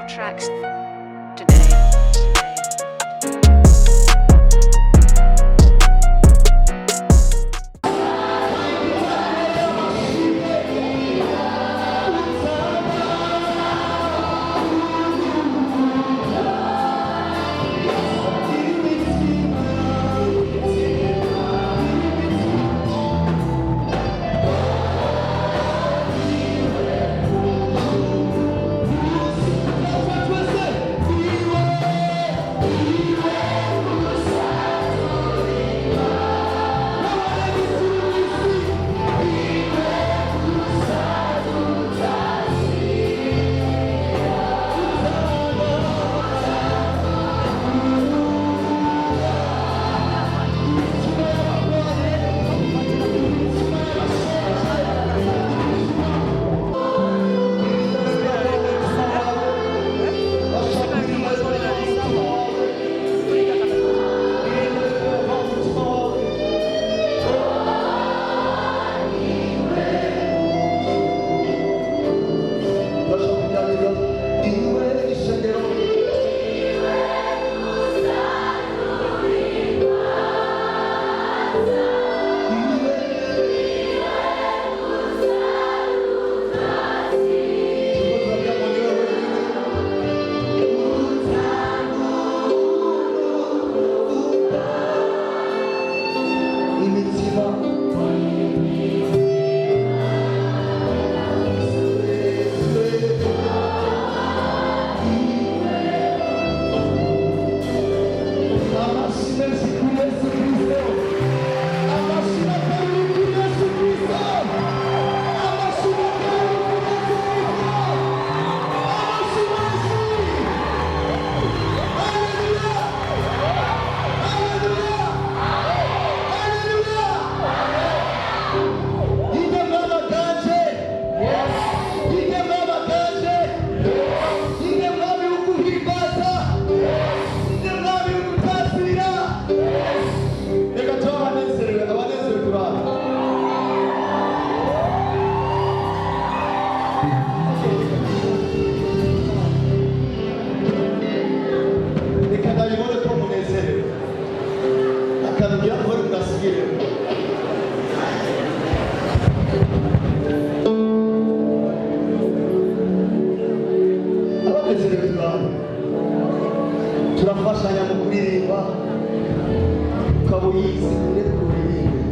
more tracks today. turafashanya mu kuririmba ukaba uyizi kure kuririmba.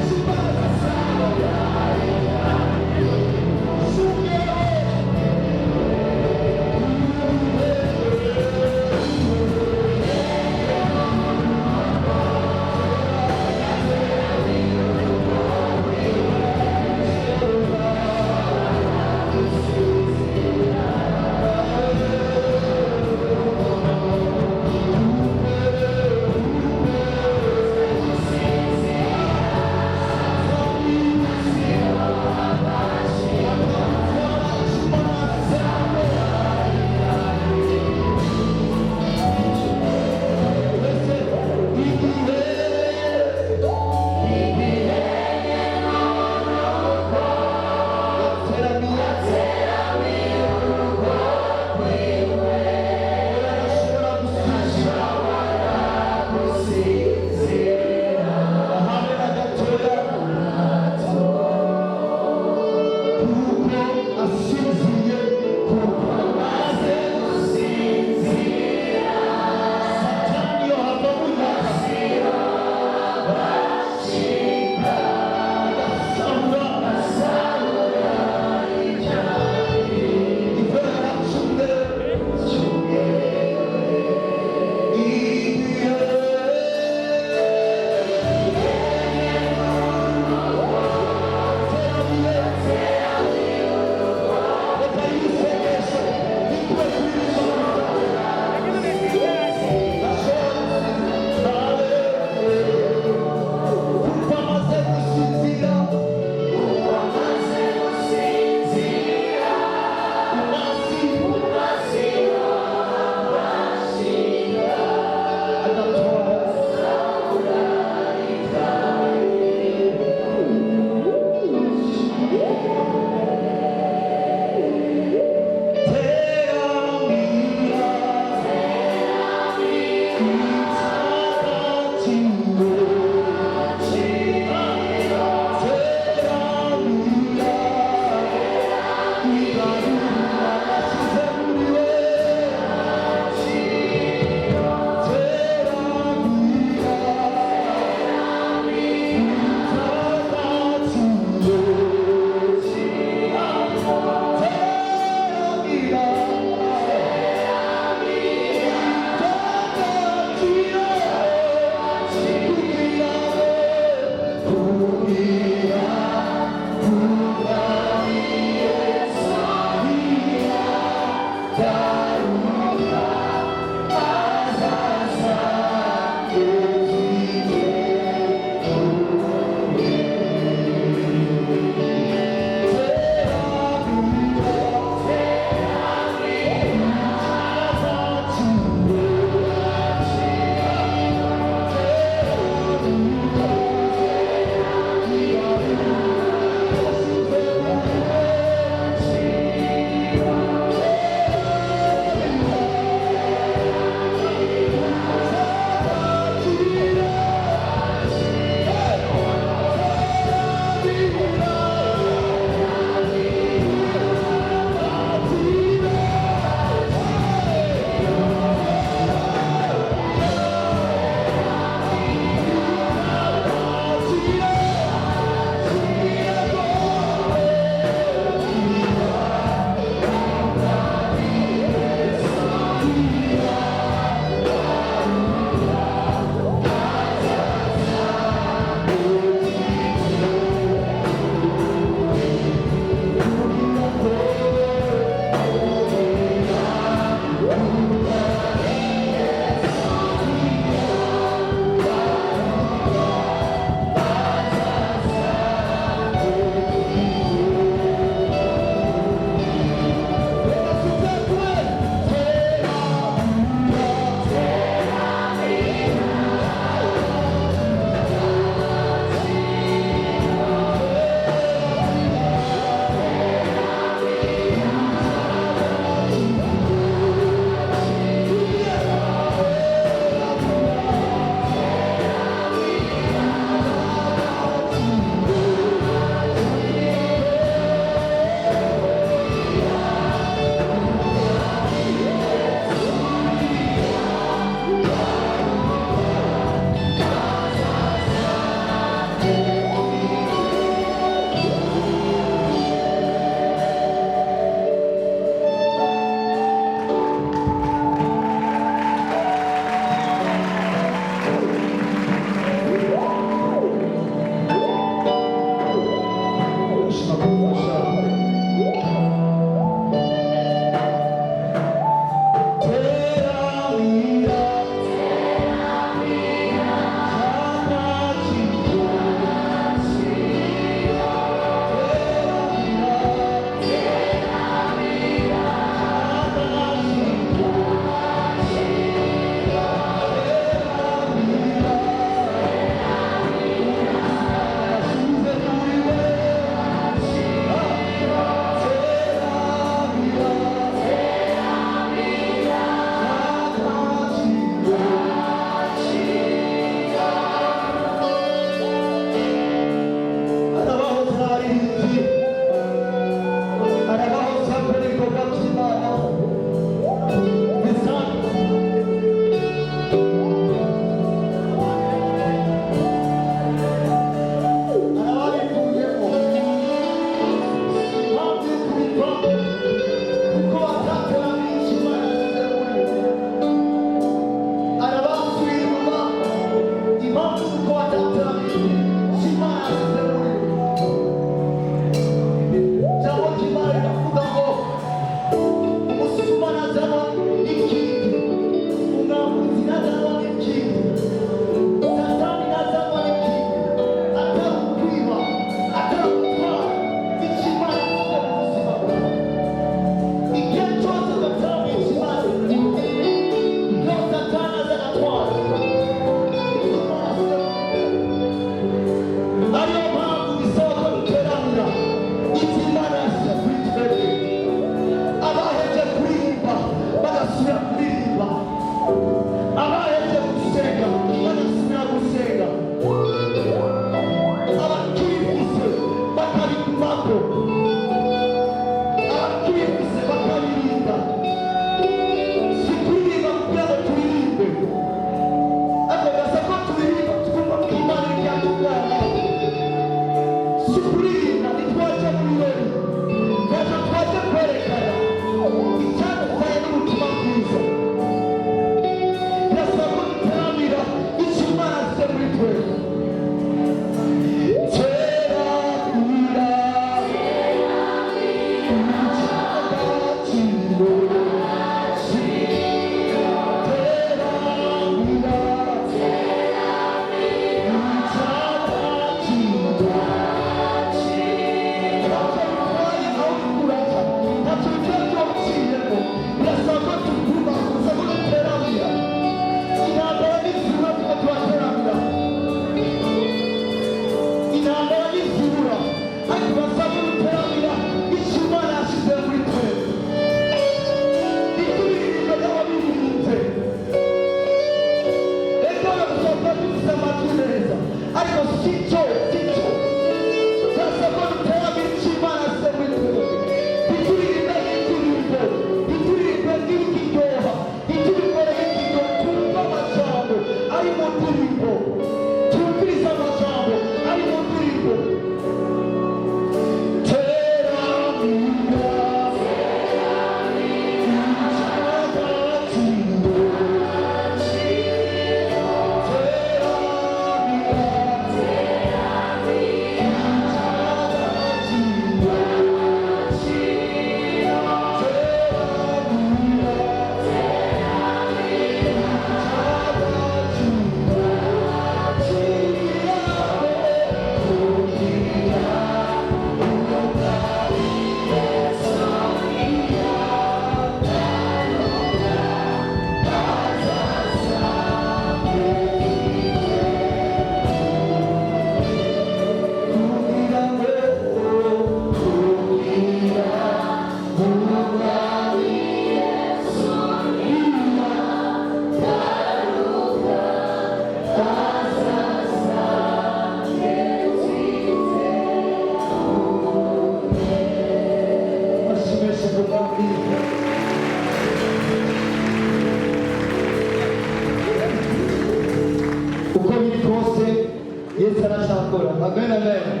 Yesu aracakora. Amen, amen.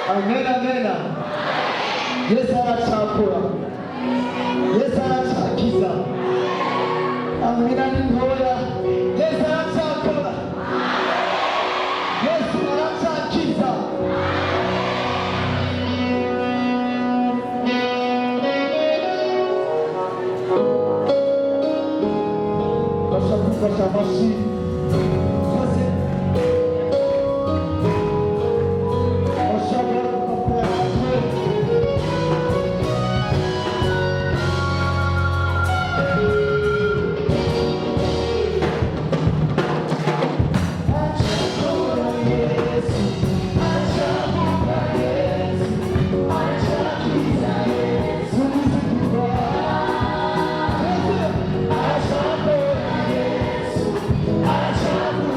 Amen, amen. Yesu aracakora. Yesu aracakiza. Amina ni ntoya. Yesu aracakora. Yesu aracakiza. Fasha amashyi. Maze bashaka gukora I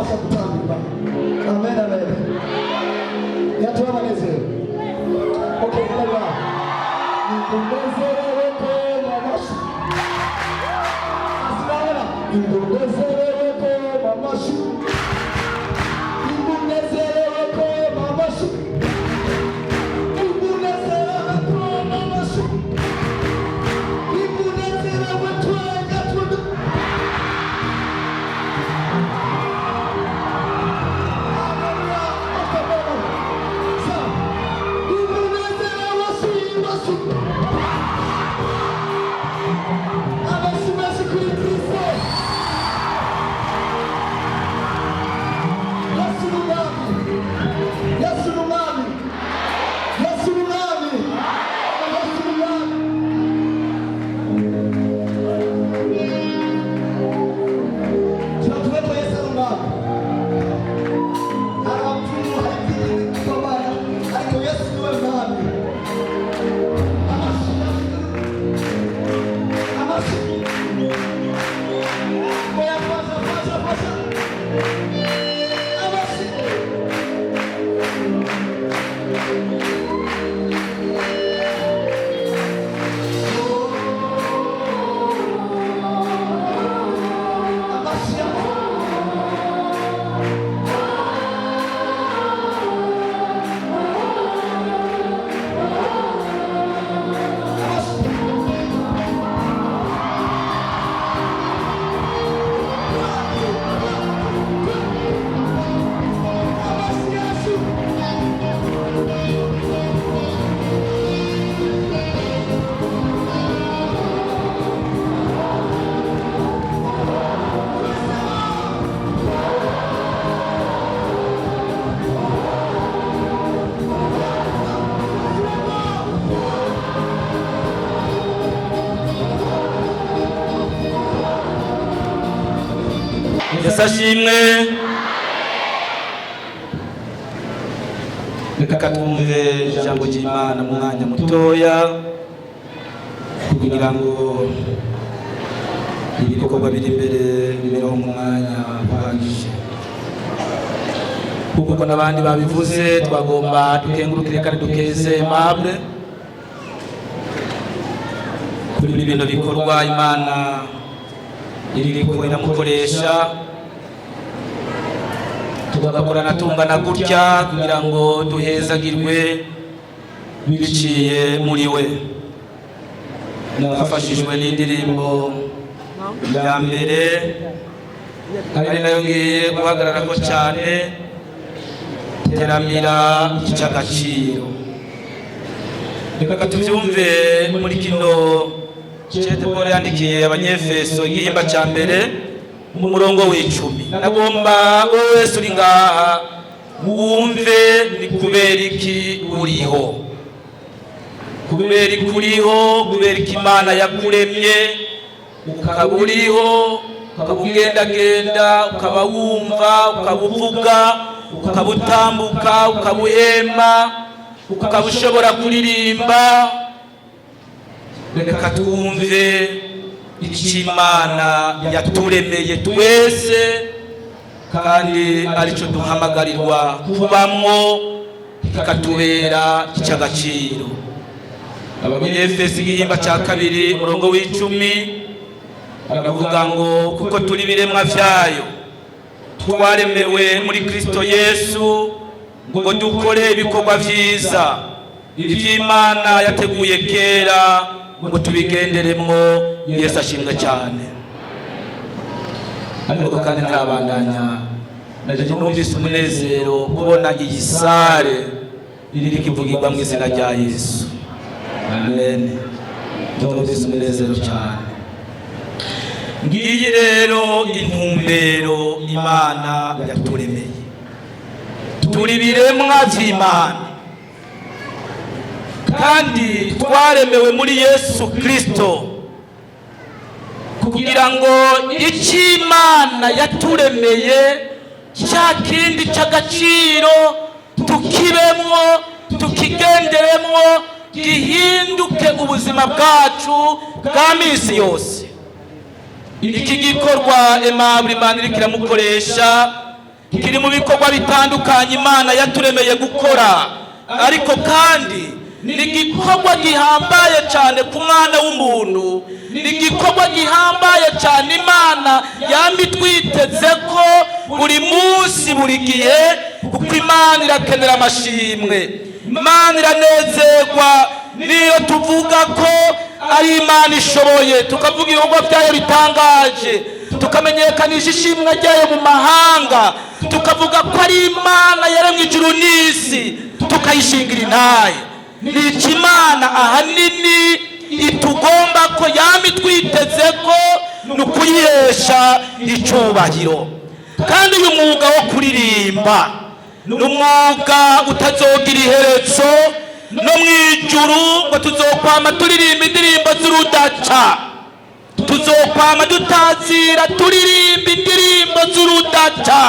tubafasha gutambika. Amen, amen. Yatuwe abanezero. Okay, baba. Ningunezerewe ko mamashi. Asirabona. Ningunezerewe ko mamashi. Ningunezerewe ko mamashi. Ningunezerewe ko mamashi. Ningunezerewe ko nyatudu. Yasashimwe. Reka twumve ijambo ry'Imana mu mwanya mutoya kugira ngo ibikorwa biri imbere bibeho mu mwanya uhagije. Kuko n'abandi babivuze twagomba dukengurukire kandi dukeze Aimable kuri bino bikorwa Imana iriko iramukoresha tugakorana tungana gutya kugira ngo duhezagirwe biciye muri we. Nafashijwe n'indirimbo ya mbere ari nayo ngiye guhagararako cyane, teramira icy'agaciro. Reka tubyumve muri kino Cete Paul yandikiye Abanyefeso igihimba cya mbere mu murongo w'10. Nagomba wowe wese uri ngaha wumve ni kubera iki uriho, kubera iki uriho, kubera iki Imana yakuremye ukaba uriho, ukaba ugendagenda, ukaba wumva, ukaba uvuga, ukaba utambuka, ukaba uhema, ukaba ushobora kuririmba. Reka twumve icyo Imana yaturemeye twese kandi aricyo duhamagarirwa kubamwo kikatubera icy'agaciro. Abanyefeso igihimba cya 2 umurongo w'10 baravuga ngo kuko turi biremwa vyayo twaremewe muri Kristo Yesu ngo dukore ibikorwa vyiza ivy'Imana yateguye kera ngo tubigenderemwo. Yesu ashimwe cyane. Ariko kandi ntabandanya naje numvise umunezero kubona iyi sare riri kivugirwa mu izina rya Yesu. Amen. Numvise umunezero cyane. Ngiyi rero intumbero Imana yaturemeye. Turi biremwa vy'Imana kandi twaremewe muri Yesu Kristo kugira ngo Imana yaturemeye cya kindi cy'agaciro tukibemwo, tukigenderemwo, gihinduke ubuzima bwacu bwa minsi yose. Iki gikorwa Aimable Imana iriko iramukoresha kiri mu bikorwa bitandukanye Imana yaturemeye gukora, ariko kandi ni igikorwa gihambaye cyane ku mwana w'umuntu, ni igikorwa gihambaye cyane Imana yambi twiteze ko buri munsi buri gihe, kuko Imana irakenera amashimwe. Imana iranezerwa niyo tuvuga ko ari Imana ishoboye, tukavuga ibikorwa byayo bitangaje, tukamenyekanisha ishimwe ryayo mu mahanga, tukavuga ko ari Imana yaremye ijuru n'isi, tukayishingira intaye. Ni Imana ahanini itugomba ko yami twiteze ko ni ukuyihesha icyubahiro. Kandi uyu mwuga wo kuririmba ni umwuga utazogira iherezo, no mu ijuru ngo tuzokwama turirimba indirimbo z'urudaca, tuzokwama dutazira turirimba indirimbo z'urudaca.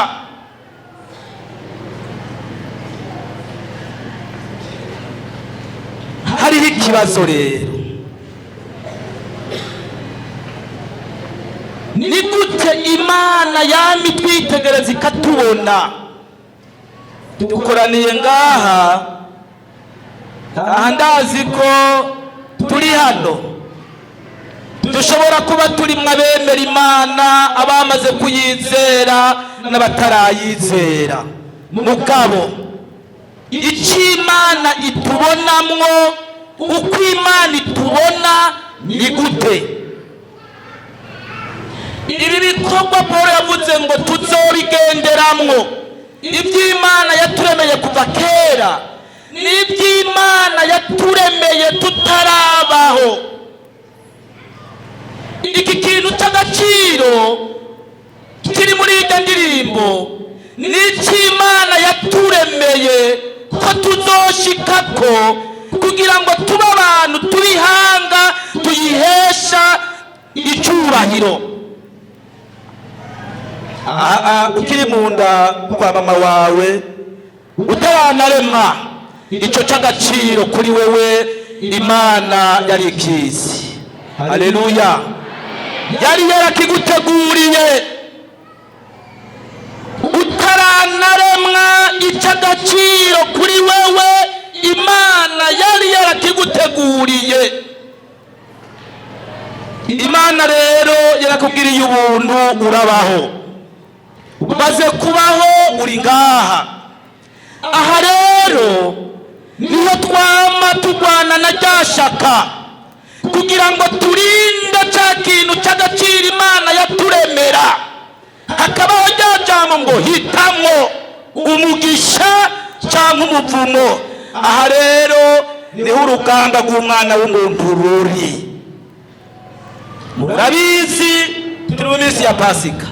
Hariho ikibazo rero, ni gute Imana yami twitegereza ikatubona? Dukoraniye ngaha, ndazi ko turi hano dushobora kuba turi mwabemera Imana, abamaze kuyizera n'abatarayizera. Mugabo icyo Imana itubonamwo, uko Imana itubona ni gute? Ibi bikorwa Paul yavuze ngo tuzobigenderamwo, iby'Imana yaturemeye kuva kera, n'iby'Imana yaturemeye tutarabaho. Iki kintu cy'agaciro kiri muri iyi ndirimbo ni icy'Imana yaturemeye ko tuzoshikako, kugira ngo tube abantu tubihanga, tuyihesha icyubahiro. Ukiri mu nda kwa mama wawe utaranaremwa, icyo cy'agaciro kuri wewe Imana yari ikizi. Haleluya! Yari yarakiguteguriye utaranaremwa. Icy'agaciro kuri wewe Imana yari yarakiguteguriye. Imana rero yarakubwiriye ubuntu, urabaho, umaze kubaho, uri ngaha. Aha rero niho twama turwana na rya shaka, kugira ngo turinde cya kintu cy'agaciro Imana yaturemera. Hakabaho rya jambo ngo hitamwo umugisha cyangwa umuvumo. Aha rero niho urugamba rw'umwana w'umuntu ruri. Murabizi turi mu minsi ya Pasika,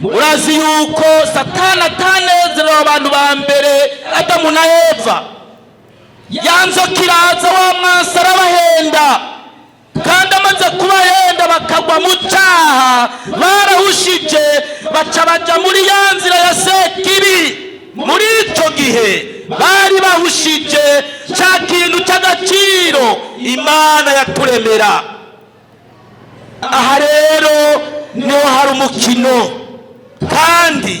murazi yuko Satani atanezera abantu ba mbere, Adamu na Eva. Yanzoka iraza, wa mwansi arabahenda, kandi amaze kubahenda bakagwa mu cyaha, barahushije baca baja muri ya nzira ya Sekibi. Muri icyo gihe bari bahushije cya kintu cy'agaciro Imana yaturemera. Aha rero niho hari umukino, kandi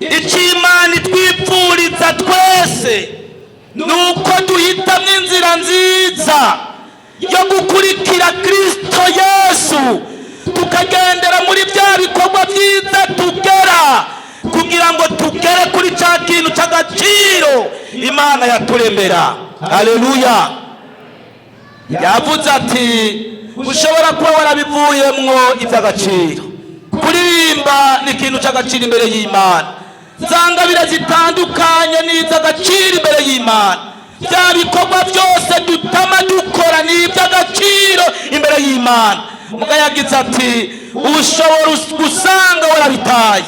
icyo Imana itwipfuriza twese ni uko duhitamo inzira nziza yo gukurikira Kristo Yesu, tukagendera muri bya bikorwa byiza tugera, kugira ngo tugere kuri cya kintu cy'agaciro Imana yaturemera. Haleluya! Yavuze ati ushobora kuba warabivuyemwo iby'agaciro. Kuririmba ni ikintu cy'agaciro imbere y'Imana. Zangabira zitandukanye ni iz'agaciro imbere y'Imana. Bya bikorwa byose dutama dukora ni iby'agaciro imbere y'Imana. Muga yagize ati ushobora gusanga warabitaye,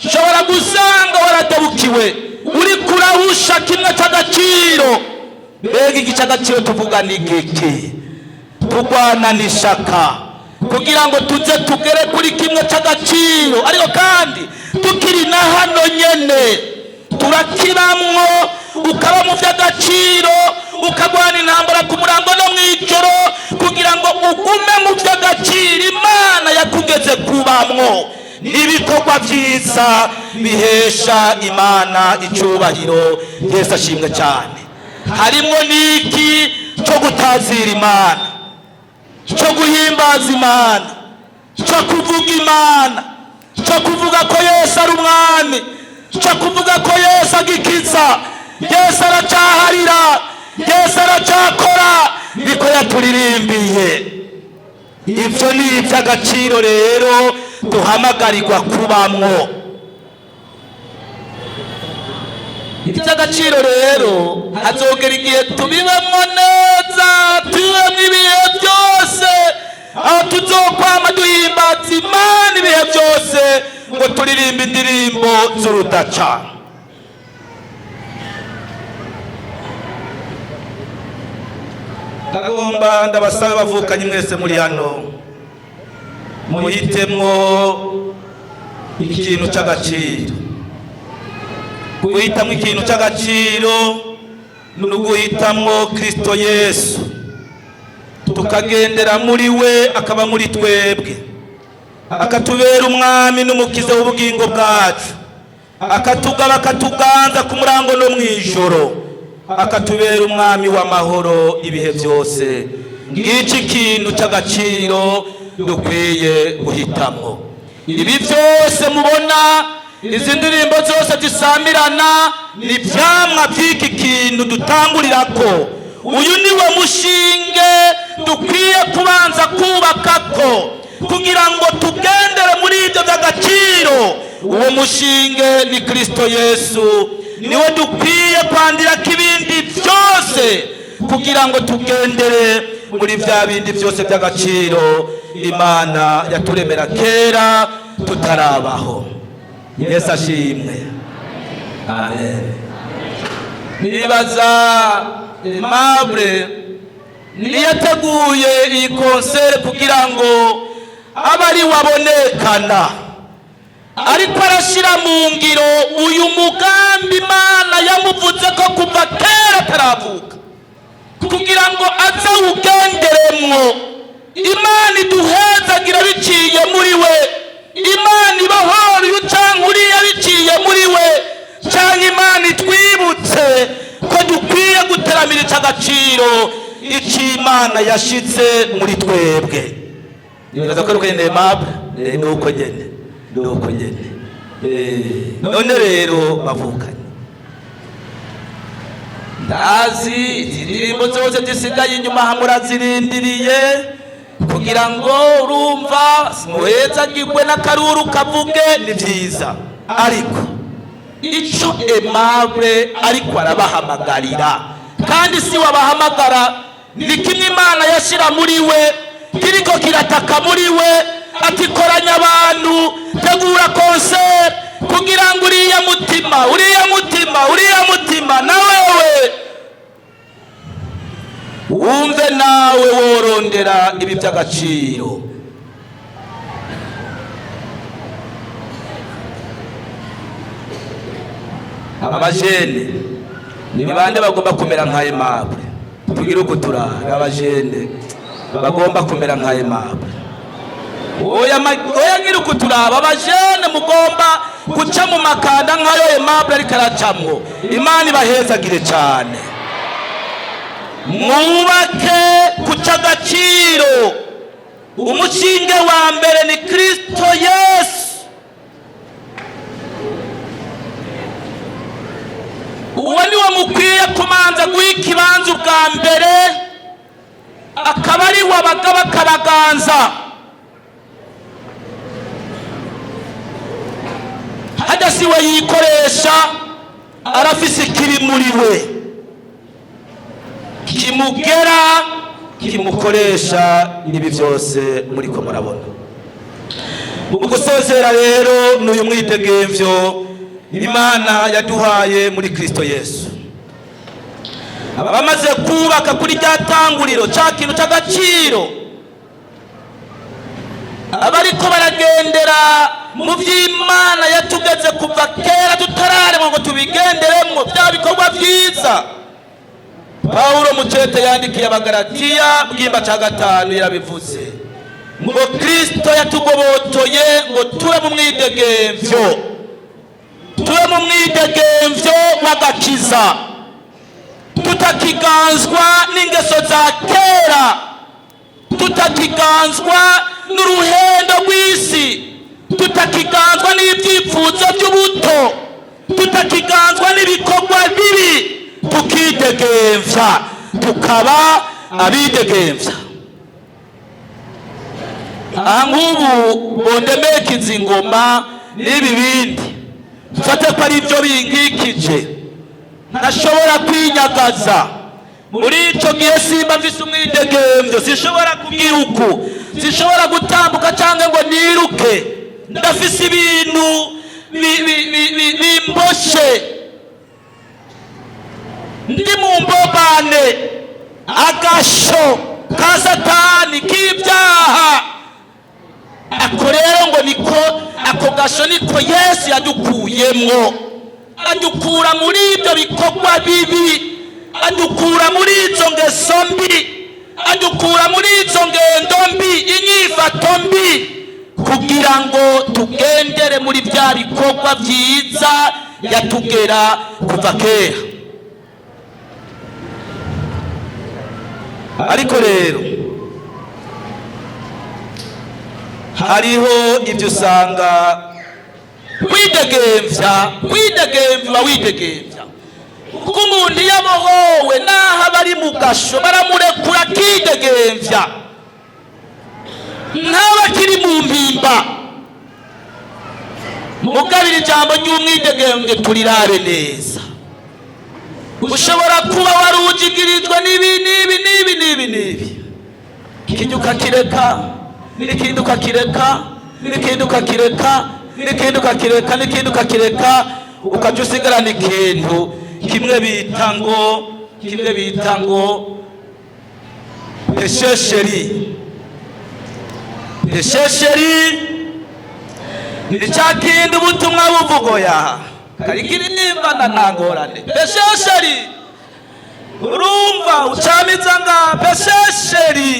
ushobora gusanga waradebukiwe, uri kurahusha kimwe cy'agaciro. Mbega iki cy'agaciro tuvuga ni giki? Tugwana n'ishaka kugira ngo tuze tugere kuri kimwe cy'agaciro, ariko kandi tukiri na hano nyene turakibamwo, ukaba mu by'agaciro, ukagwana intambara ku murango no mw'ijoro, kugira ngo ugume mu by'agaciro Imana yakugeze kubamwo. n'ibikorwa byiza bihesha Imana icyubahiro. Yesu ashimwe cyane. Harimo n'iki cyo gutazira Imana, cyo guhimbaza Imana, cyo kuvuga Imana, cyo kuvuga ko Yesu ari umwami, cyo kuvuga ko Yesu agikiza, Yesu aracyaharira, Yesu aracyakora, niko yaturirimbiye. Ibyo ni iby'agaciro rero duhamagarirwa kubamwo. Iby'agaciro rero hazogera igihe tubibemo neza, tubibemo ibihe byose, aho tuzokwama duhimbaza Imana ibihe byose, ngo turirimbe indirimbo z'urudaca. Ndagomba ndabasaba abavukanye mwese muri hano, muhitemwo ikintu cy'agaciro. Guhitamwo ikintu cy'agaciro ni uguhitamwo Kristo Yesu, tukagendera muri we, akaba muri twebwe, akatubera umwami n'umukiza w'ubugingo bwacu, akatugaba akatuganza ku murango no mu ijoro, akatubera umwami w'amahoro ibihe byose. Ngiki kintu cy'agaciro dukwiye guhitamwo. Ibi byose mubona, izi ndirimbo zose zisamirana, ni ibyamwa by'iki kintu dutangurirako. Uyu ni wo mushinge dukwiye kubanza kubakako kugira ngo tugendere muri ibyo by'agaciro. Uwo mushinge ni Kristo Yesu, niwe dukwiye kwandirako ibindi byose kugira ngo tugendere muri bya bindi byose by'agaciro Imana yaturemera kera tutarabaho. Yesu ashimwe. Amen. Nibaza Aimable niyateguye iyi konsere kugira ngo abari wabonekana, ariko arashira mu ngiro uyu mugambi Imana yamuvuze ko kuva kera ataravuka, kugira ngo aze ugenderemwo. Imana iduhezagira biciye muri we, Imana ibohora uyu canke uriya biciye muri we, canke Imana itwibutse ko dukwiye guteramira icy'agaciro Imana yashitse muri twebwe. Nibaza ko ari Aimable, nuko nyene, nuko nyene. None rero bavukanye, ndazi indirimbo zose zisigaye inyuma hamurazirindiriye kugira ngo urumva simuhezagirwe n'akaruru kavuge, ni byiza. Ariko icyo Aimable ariko arabahamagarira, kandi si wabahamagara, ni kimwe Imana yashira muri we, kiriko kirataka muri we, ati koranya abantu, tegura konsere kugira ngo uriya mutima na wewe wumve nawe worondera ibi by'agaciro. Abajene ni bande bagomba kumera nka Aimable? Tugira uko turara, abajene bagomba kumera nka Aimable. Oya ngira uko turaba, abajene mugomba guca mu makanda nk'ayo Aimable ariko aracamwo. Imana ibahezagire cyane. Mwubake ku cy'agaciro. Umushinge wa mbere ni Kristo Yesu. Uwo ni wo mukwiye kumanza guha ikibanza ubwa mbere, akaba ari wabagaba akabaganza. Hajya si we yikoresha, arafise ikiri muri we kimugera, kimukoresha ibi byose muri ko murabona. Mu gusozera rero n'uyu mwidegemvyo Imana yaduhaye muri Kristo Yesu, abamaze kubaka kuri ryatanguriro cya kintu cy'agaciro, abariko baragendera mu by'Imana yatugeze kuva kera tutararemwa ngo tubigenderemo bya bikorwa byiza. Paulo mucete yandikiye Abagalatiya bwimba cya 5 yarabivuze ngo Kristo yatugobotoye ngo tube mu mwidegemvyo, tube mu mwidegemvyo w'agakiza, tutakiganzwa n'ingeso za kera, tutakiganzwa n'uruhendo rw'isi, tutakiganzwa n'ibyifuzo by'ubuto, tutakiganzwa n'ibikorwa bibi, tukidegemvya, tukaba abidegemvya. Aha nk'ubu bondemeka izi ngoma n'ibi bindi mfate ko ari byo binkikije, ntashobora kwinyagaza. Muri icyo gihe simba mfise umwidegemvyo, sinshobora kubwira uku, sinshobora gutambuka cyangwa ngo niruke, ndafise ibintu bimboshe, ndi mu mbobane, agasho ka Satani k'ibyaha. Ako rero ngo niko, ako gasho niko Yesu yadukuyemwo, adukura muri ibyo bikorwa bibi, adukura muri izo ngeso mbi, adukura muri izo ngendo mbi, inyifato mbi, kugira ngo tugendere muri bya bikorwa byiza yatugera kuva kera. Ariko rero hariho ibyo usanga widegemvya widegemvya, kuko umuntu yabohowe naho abari mu gasho baramurekura akidegemvya, ntaba akiri mu mpimba. Mugabira ijambo ry'umwidegemvye turirabe neza. Ushobora kuba wari ujigirijwe n'ibi ikindi ukakireka, n'ikindi ukakireka, n'ikindi ukakireka, n'ikindi ukakireka, n'ikindi ukakireka, ukajya usigarana ikintu kimwe bita ngo peshesheri. Ni cya kindi ubutumwa buvugo yaha karikiri nimbana ntangorane. Peshesheri urumva ucamiza nga peshesheri,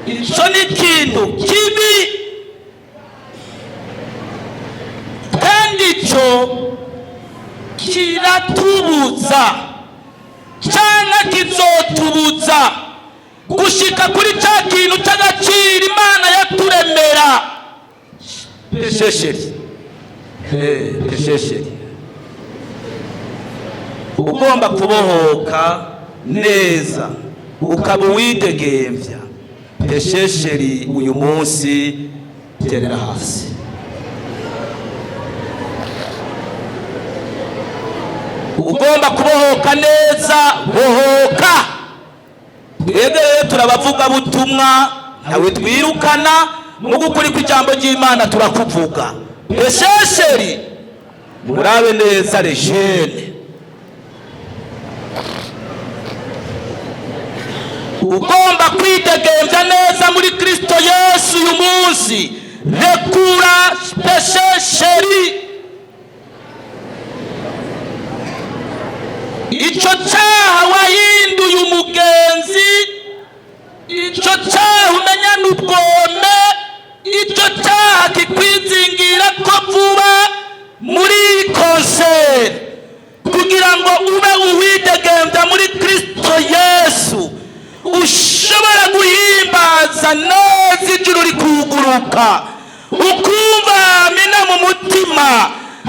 ico ni ikintu kibi kandi ico kiratubuza cyangwa kizotubuza gushika kuri cya kintu cy'agaciro Imana yaturemera. Peshesheri ugomba kubohoka neza ukaba uwidegemvya. Peshesheri uyu munsi terera hasi. Ugomba kubohoka neza, bohoka. Twebwe turabavuga butumwa, nawe twirukana mu gukuri kw'ijambo ry'Imana turakuvuga. Peshesheri murabe neza rejene. Ugomba kwidegemvya neza muri Kristo Yesu uyu munsi. Rekura peshesheri. Ico cyaha wahinduye umugenzi, ico cyaha umenyana ubwome, ico cyaha kikwizingira ko vuba muri konseri, kugira ngo ube uwidegemvya muri Kristo Yesu, ushobora guhimbaza neza ijuru rikuguruka, ukumva amina mu mutima,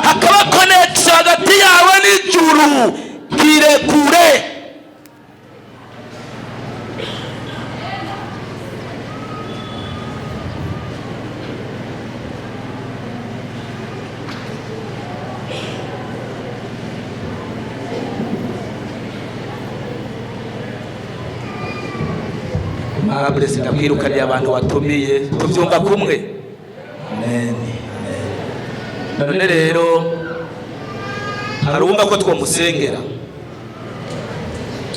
hakaba connection hagati yawe n'ijuru. Kirekure. Marabre sinakwirukaniye abantu watumiye, tuvyumva kumwe. Amen. None rero harumva ko twomusengera,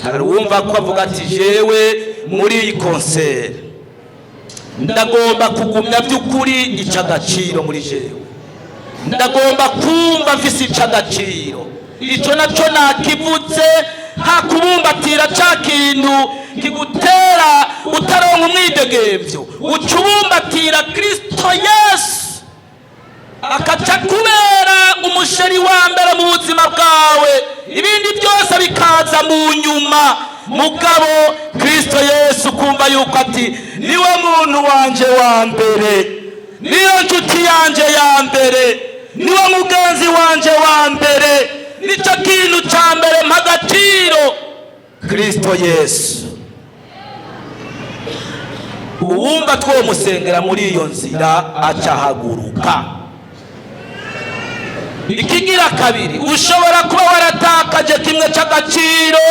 harumva ko avuga ati jewe muri iyi konseri ndagomba kugumya by'ukuri icagaciro muri jewe, ndagomba kumva mfise icagaciro. Ico naco nakivutse nta kubumbatira ca kintu kigutera utaronka umwidegemvyo, uca ubumbatira Kristo Yesu akaca kubera umusheri wa mbere mu buzima bwawe, ibindi byose bikaza mu nyuma. Mugabo Kristo Yesu kumva yuko ati niwe muntu wanje wa mbere, niyo nshuti yanje ya mbere, niwe mugenzi wanje wa mbere, nico kintu ca mbere mpagaciro Kristo Yesu. Uwumva twomusengera muri iyo nzira acahaguruka. Ikigira kabiri, ushobora kuba waratakaje kimwe c'agaciro,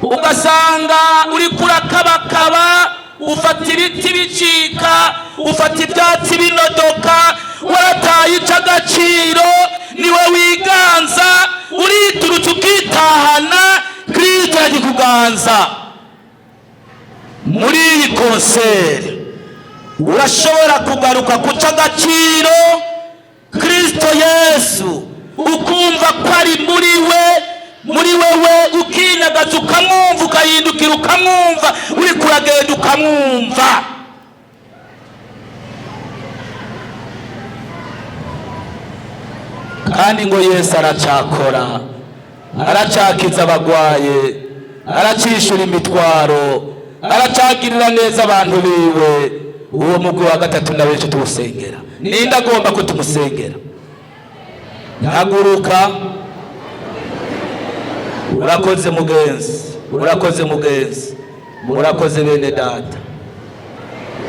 ugasanga uri kurakabakaba, ufata ibiti bicika, ufata ibyatsi binodoka, warataye ic'agaciro, niwe wiganza, uriturutse ukitahana, Kristo yagikuganza. Muri iyi konseri urashobora kugaruka ku c'agaciro Kristo Yesu, ukumva ko ari muri wewe, ukinagaza ukamwumva, ukahindukira ukamwumva, uri kuragenda ukamwumva. Kandi ngo Yesu aracakora, aracakiza abagwaye, aracishura imitwaro, aracagirira neza abantu biwe. Uwo mugwi wa gatatu na benshi tuwusengera. Ninde agomba ko tumusengera? Haguruka. Urakoze mugenzi, urakoze mugenzi, murakoze bene data,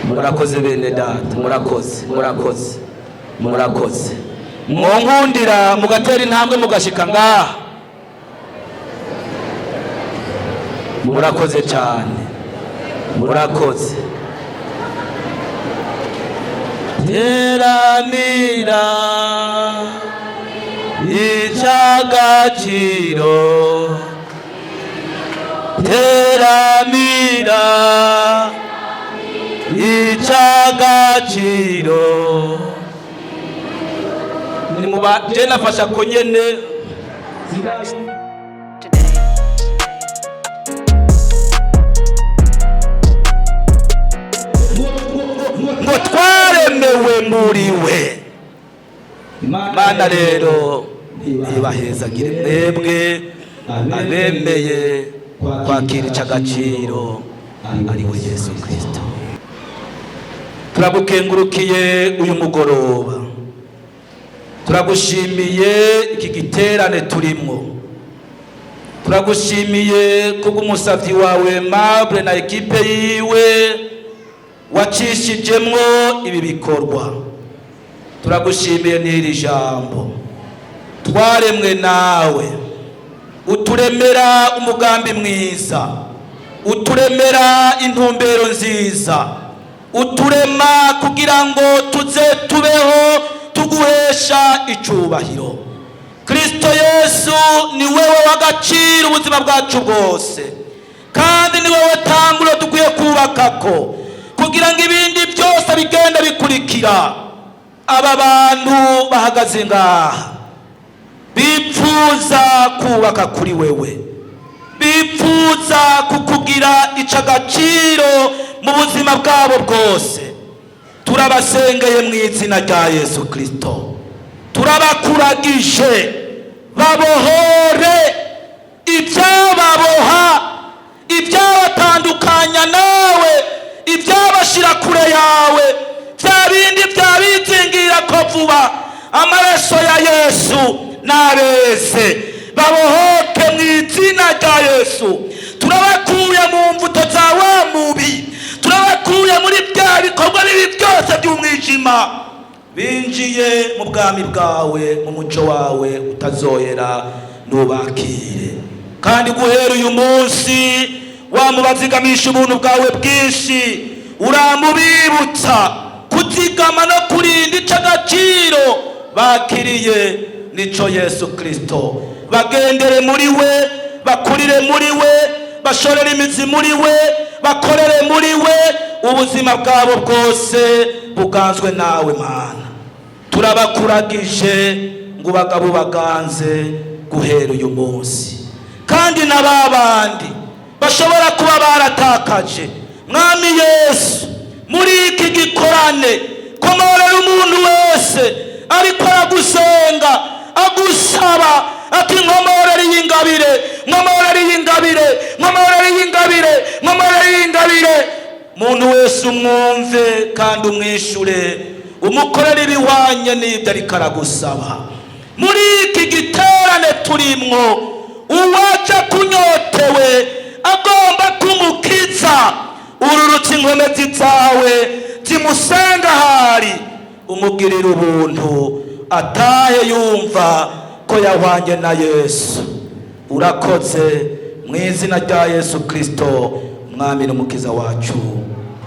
murakoze bene data, murakoze. Mwongundira mugatera intambwe mugashika ngaha. Murakoze cyane, murakoze. Teramira ic'agaciro, teramira ic'agaciro. Ni muba je nafasha ko nyene ngo twaremewe muri we. Imana rero ibahezagire mwebwe abemeye kwakira ic'agaciro ari we Yesu Kristo. Turagukengurukiye uyu mugoroba, turagushimiye iki giterane turimwo, turagushimiye kubw'umusavyi wawe Mable na ekipe yiwe wacishijemwo ibi bikorwa. Turagushimiye n'iri jambo twaremwe nawe, uturemera umugambi mwiza, uturemera intumbero nziza, uturema kugira ngo tuze tubeho tuguhesha icubahiro. Kristo Yesu ni wewe w'agaciro ubuzima bwacu bwose, kandi ni wewe tanguro dukwiye kubakako kugira ngo ibindi byose bigenda bikurikira. Aba bantu bahagaze ngaha bipfuza kubaka kuri wewe, bipfuza kukugira ic'agaciro mu buzima bwabo bwose. Turabasengeye mu izina rya Yesu Kristo, turabakuragije babohore ibyababoha, ibyabatandukanya nawe, ibyabashira kure yawe, bya bindi byabizingira ko vuba. Amaraso ya Yesu nabese babohoke mu izina rya Yesu. Turabakuye mu mvuto za wa mubi, turabakuye muri bya bikorwa bibi byose by'umwijima, binjiye mu bwami bwawe, mu muco wawe utazohera. Nubakire kandi guhera uyu munsi wamubazigamisha ubuntu bwawe bwinshi, uramubibutsa kuzigama no kurinda ic'agaciro bakiriye nico Yesu Kristo. Bagendere muri we, bakurire muri we, bashorere imizi muri we, bakorere muri we, ubuzima bwabo bwose buganzwe nawe Mana. Turabakuragije ngo bagabo baganze guhera uyu munsi. kandi na babandi bashobora kuba baratakaje. Mwami Yesu, muri iki gikorane komorera umuntu wese ariko aragusenga agusaba ati nkomorera iyi ngabire, nkomorera iyi ngabire, nkomorera iyi ngabire, nkomorera iyi ngabire. Muntu wese umwumve kandi umwishure, umukorera ibihwanye n'ibyo ariko aragusaba. Muri iki giterane turimwo, uwaje kunyotewe agomba kumukiza, ururutse inkomezi zawe zimusenga ahari, umugirira ubuntu atahe yumva ko yahwanye na Yesu. Urakoze mu izina rya Yesu Kristo, mwami n'umukiza wacu,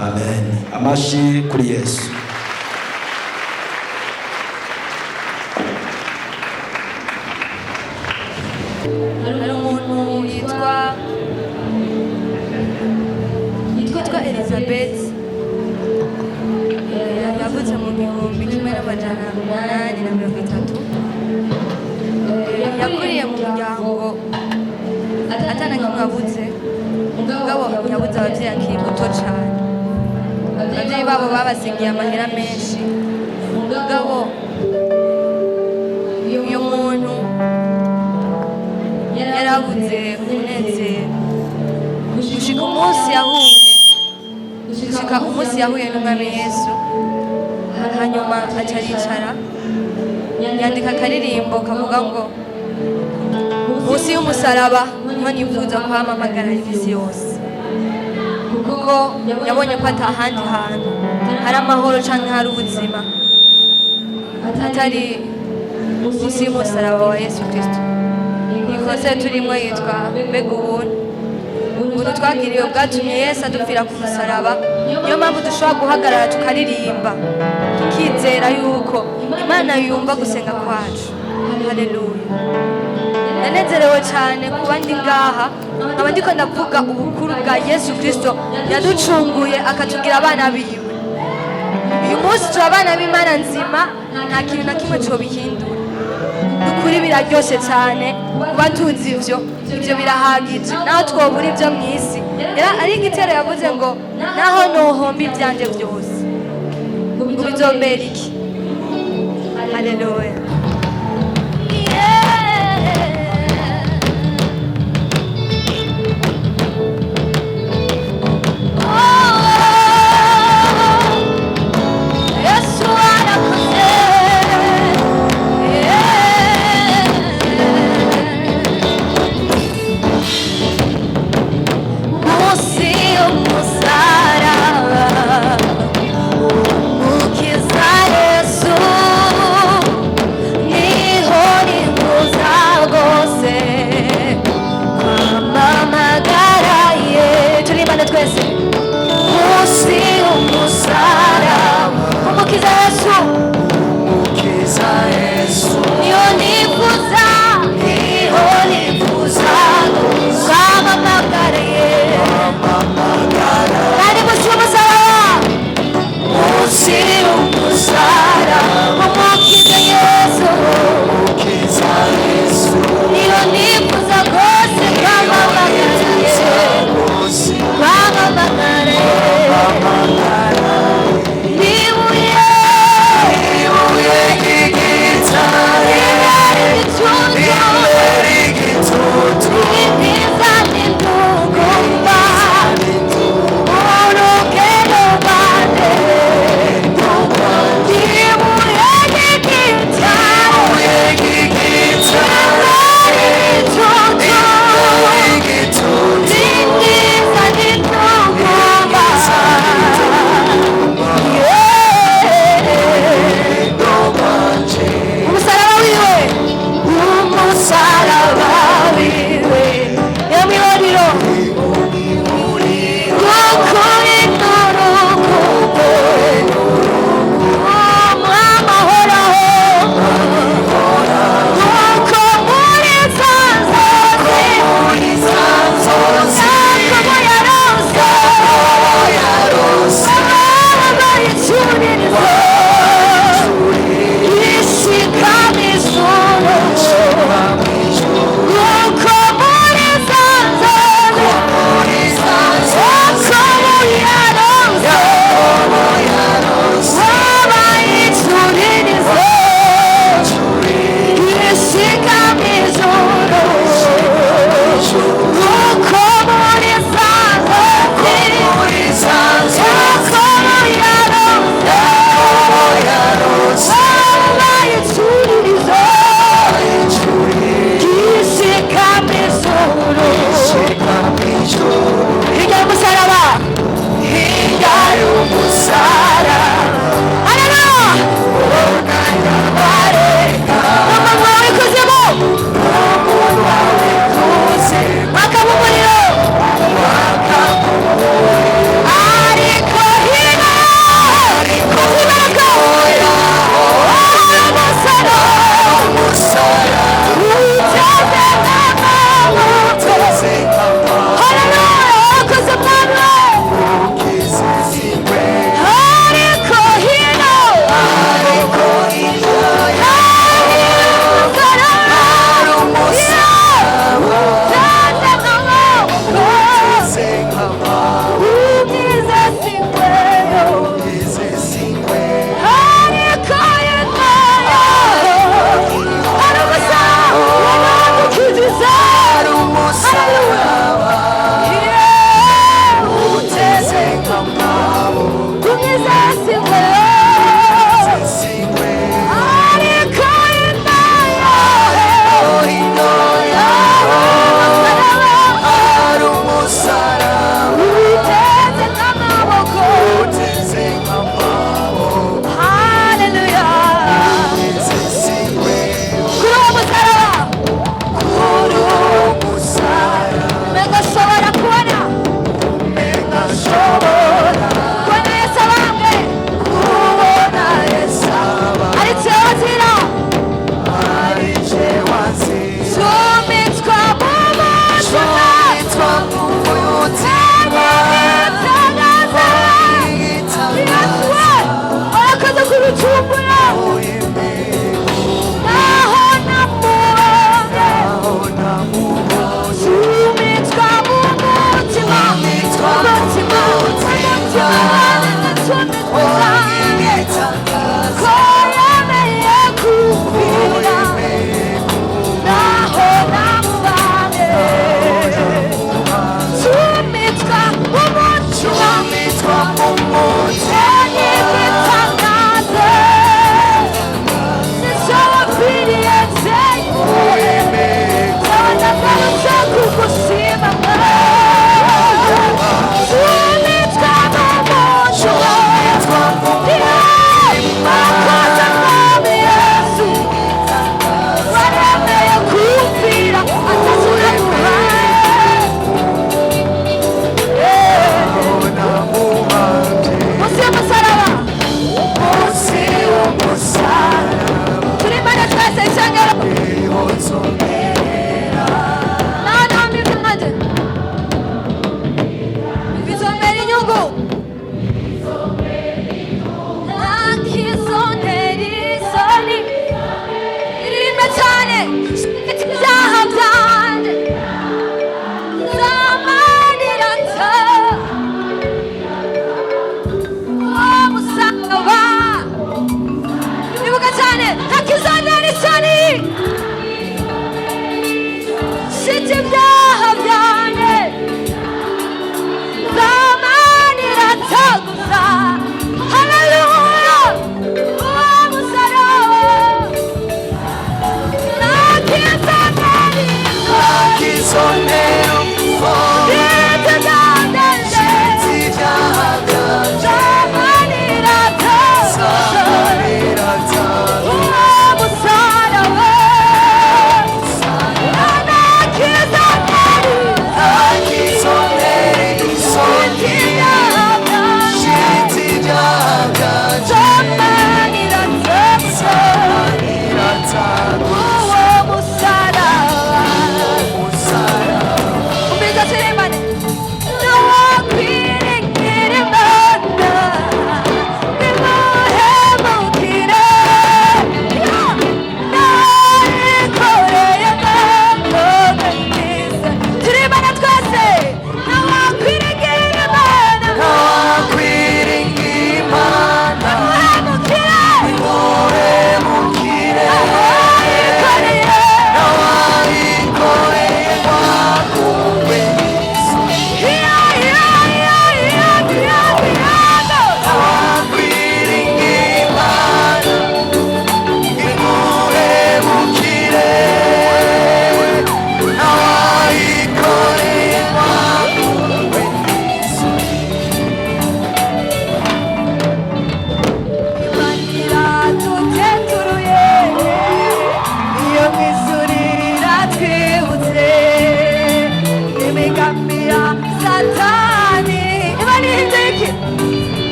amen. Amashi kuri Yesu. Hari umuntu yitwa Elizabeth, yavutse mu 1830. Yakuriye mu muryango atana kimwe avutse, mugabo yabuze abavyeyi akiri muto cane. Abavyeyi babo babasigiye amahera menshi, mugabo uyo muntu yarabuze umunezero gushika umunsi yahuye n'umwami Yesu. Hanyuma aca aricara yandika akaririmbo kavuga ngo munsi y'umusaraba niho nifuza kuhamamagara iminsi yose, kuko yabonye ko atahandi hantu hari amahoro canke hari ubuzima atari munsi y'umusaraba wa Yesu Kristo. Ikose turimwo yitwa mbega ubuntu twagiriwe bwatumye Yesu adupfira ku musaraba. Niyo mpamvu dushobora guhagarara tukaririmba tukizera yuko Imana yumva gusenga kwacu. Haleluya. Ndanezerewe cyane kuba ndi ngaha, nkaba ndiko ndavuga ubukuru bwa Yesu Kristo yaducunguye akatugira abana biwe. Uyu munsi turi abana b'Imana nzima, nta kintu na kimwe cobihindura. Nukuri biraryoshe cyane kuba tuzi ivyo birahagije, naho twobura ivyo mw'isi. Ari igitero yavuze ngo naho nohomba ivyanje vyose ubizombera iki? Haleluya.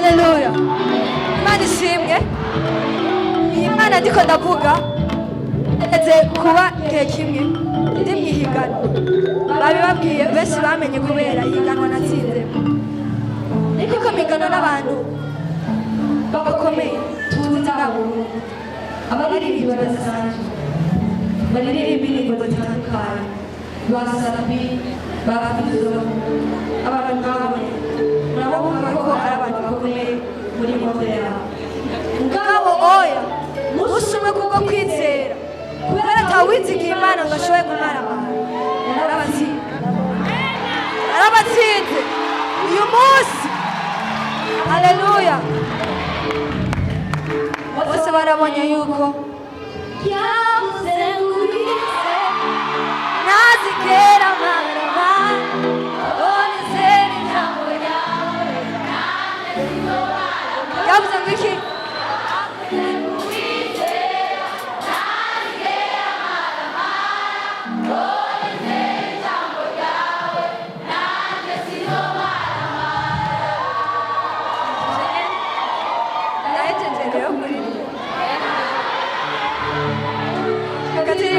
haleluya. Imana ishimwe. Iyi Mana ndiko ndavuga ndetse kuba igihe kimwe ndi mu ihiganwa, babibabwiye benshi bamenye kubera ihiganwa natsinzemo. Ndiko migana n'abantu bakomeye tuzi ngabo, abaririmba badasanzwe, baririmba indirimbo zitandukanye, basabi babizo, abantu nk'abo murabumva ko ari abantu bakomeye muri modera. Ngabo oya musumwe kubwo kwizera, kubera atawizigiye Imana ngo ashoboye kumaramara. Arabatsinze uyu munsi, haleluya. Bose barabonye yuko yamuzengurutse ntazigera amarama, onizera ijambo ryawe yavuze ngo iki?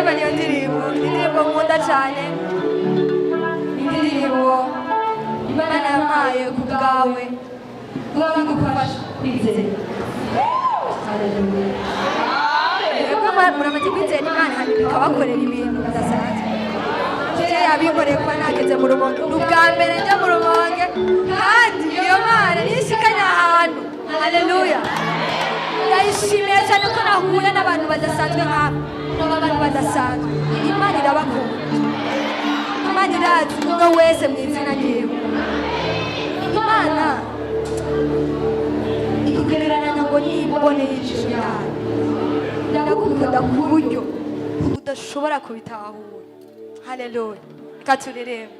Indirimbo nkunda cyane, indirimbo Imana yampaye ku bwawe, bigufasha kwizera. Muramaze kwizera Imana hanyuma ikabakorera ibintu bidasanzwe. Kera yabikoreye kuba nageze mu Rumonge, ni ubwa mbere njya mu Rumonge, kandi iyo Mana nishikanye ahantu, haleluya. Ndayishimiye cyane ko nahuye n'abantu badasanzwe nk'abo, n'abantu badasanzwe. Imana irabakunda, Imana irazi umwe wese mu izina ryiwe. Imana ikugereranya ngo niboneye ijisho yawe, ndagukunda ku buryo udashobora kubitahura. Haleluya. Reka turirimbe.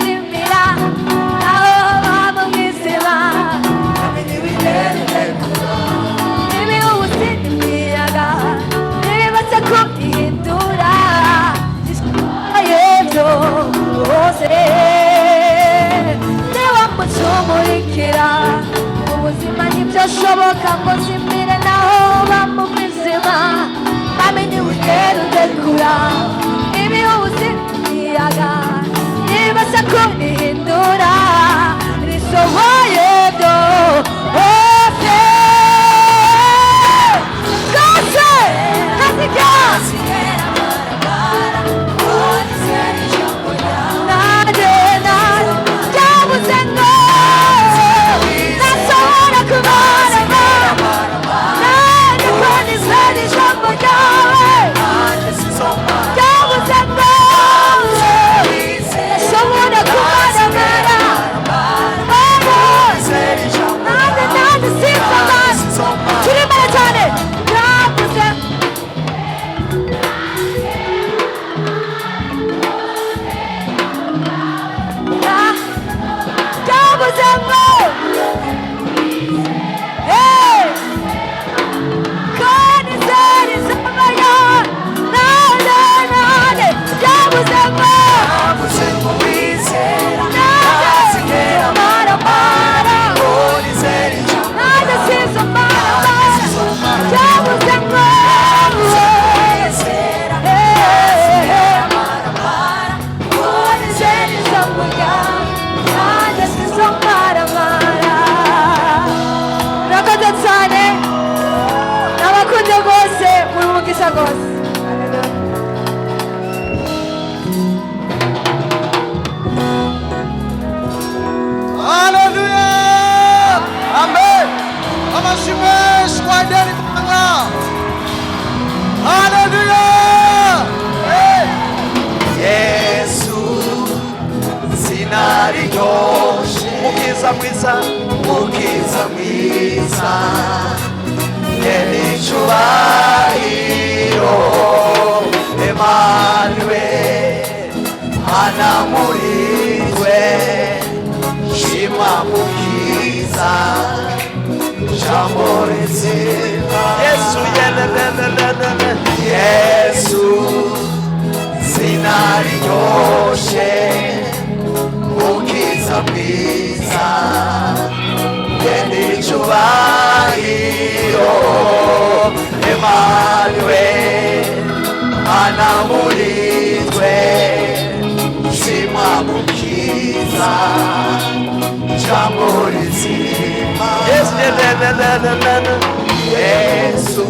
zimira naho baba mu izima ibihusi n'imiyaga ntibibasha kubihindura yebyo hose niba mucumurikira ubuzima ntibyashoboka ngo zimire naho baba mu izima bamenye urugero udekura ibihusi n'imiyaga ntibibasha kubihindura risohoye byo hose rwose hasigara nanjye byabuze ngo nasohora kubarama nanjye ko nizera ijambo ryawe byabuze ngo nasohora kubaramara nanjye sinzi abantu turi imbere cyane byabuze byabuze ngo ko nizera ijambo ryawe nanjye byabuze ngo Hallelujah! Amen. Amashimwe shwadeni manga. Hallelujah! Yesu sinariryoshe mukiza mwiza mukiza mwiza yenicubahiro Emmanuel hana murizwe shimwa mukiza jambo rizima Yesu Yesu sinariryoshe mukiza mwiza yenicubahiro Emmanuel anamurizwe shimwa mukiza jambo rizima Yesu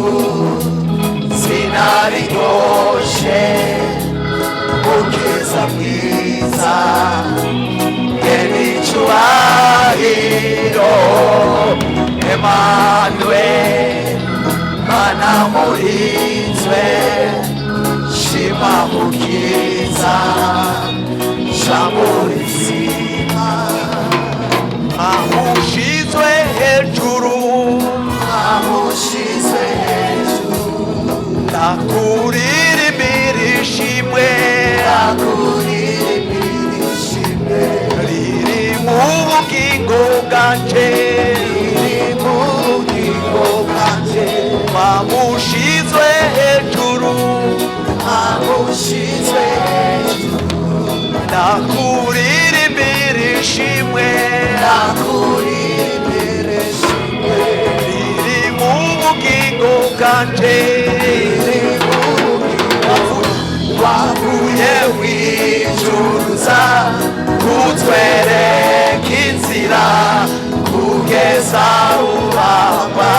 sinariryoshe mukiza mwiza yenicubahiro Emmanuel anamurizwe shima mukiza jambo rizima amushizwe hejuru ndakuririmbira ishimwe riri mu bugingo bwanje amushizwe hejuru ndakuririmbira ishimwe riri mu bugingo bwanje wavuye wicuruza kutwereka inzira kugeza ubamba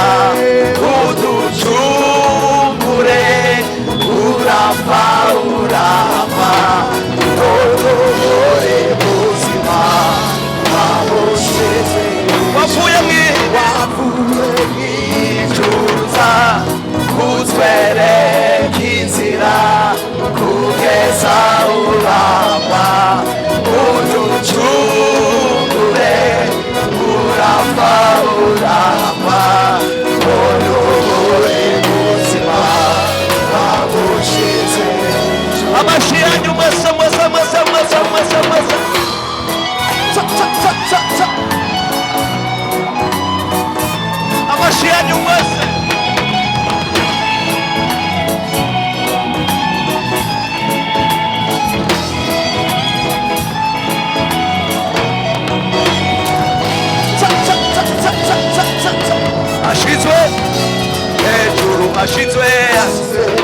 uducungure urapfa utobore buzima wabusheze wavuye mwicuruza kutwereka inzira kugeza ubamba uducungure urapfa utobore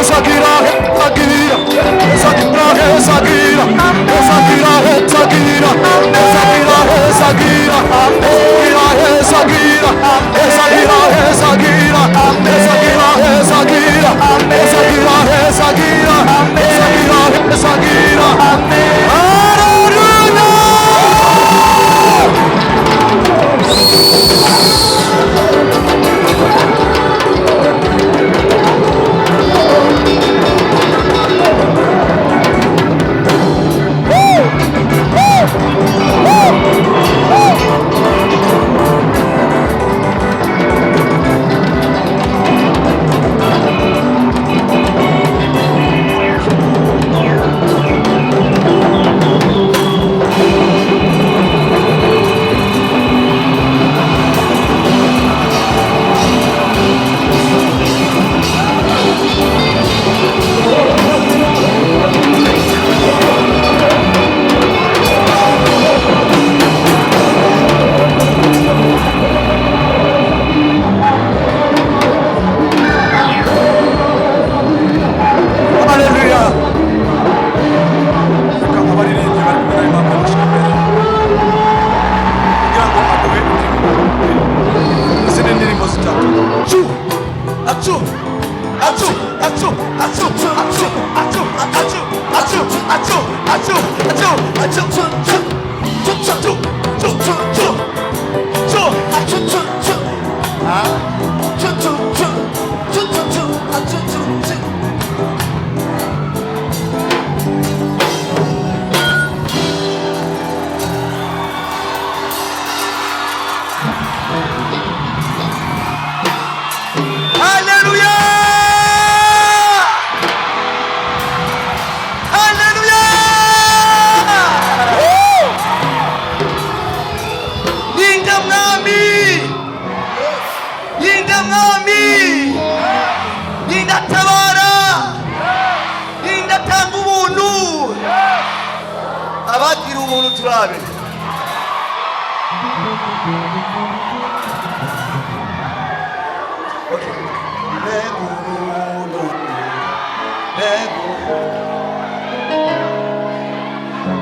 Hezagira, Hezagira, Hezagira, Hezagira, Hezagira, Hezagira, Hezagira, Hezagira, Hezagira, Hezagira, Hezagira, Hezagira, Hezagira, Hezagira, Hezagira, Hezagira, Hezagira, Hezagira. Hallelujah!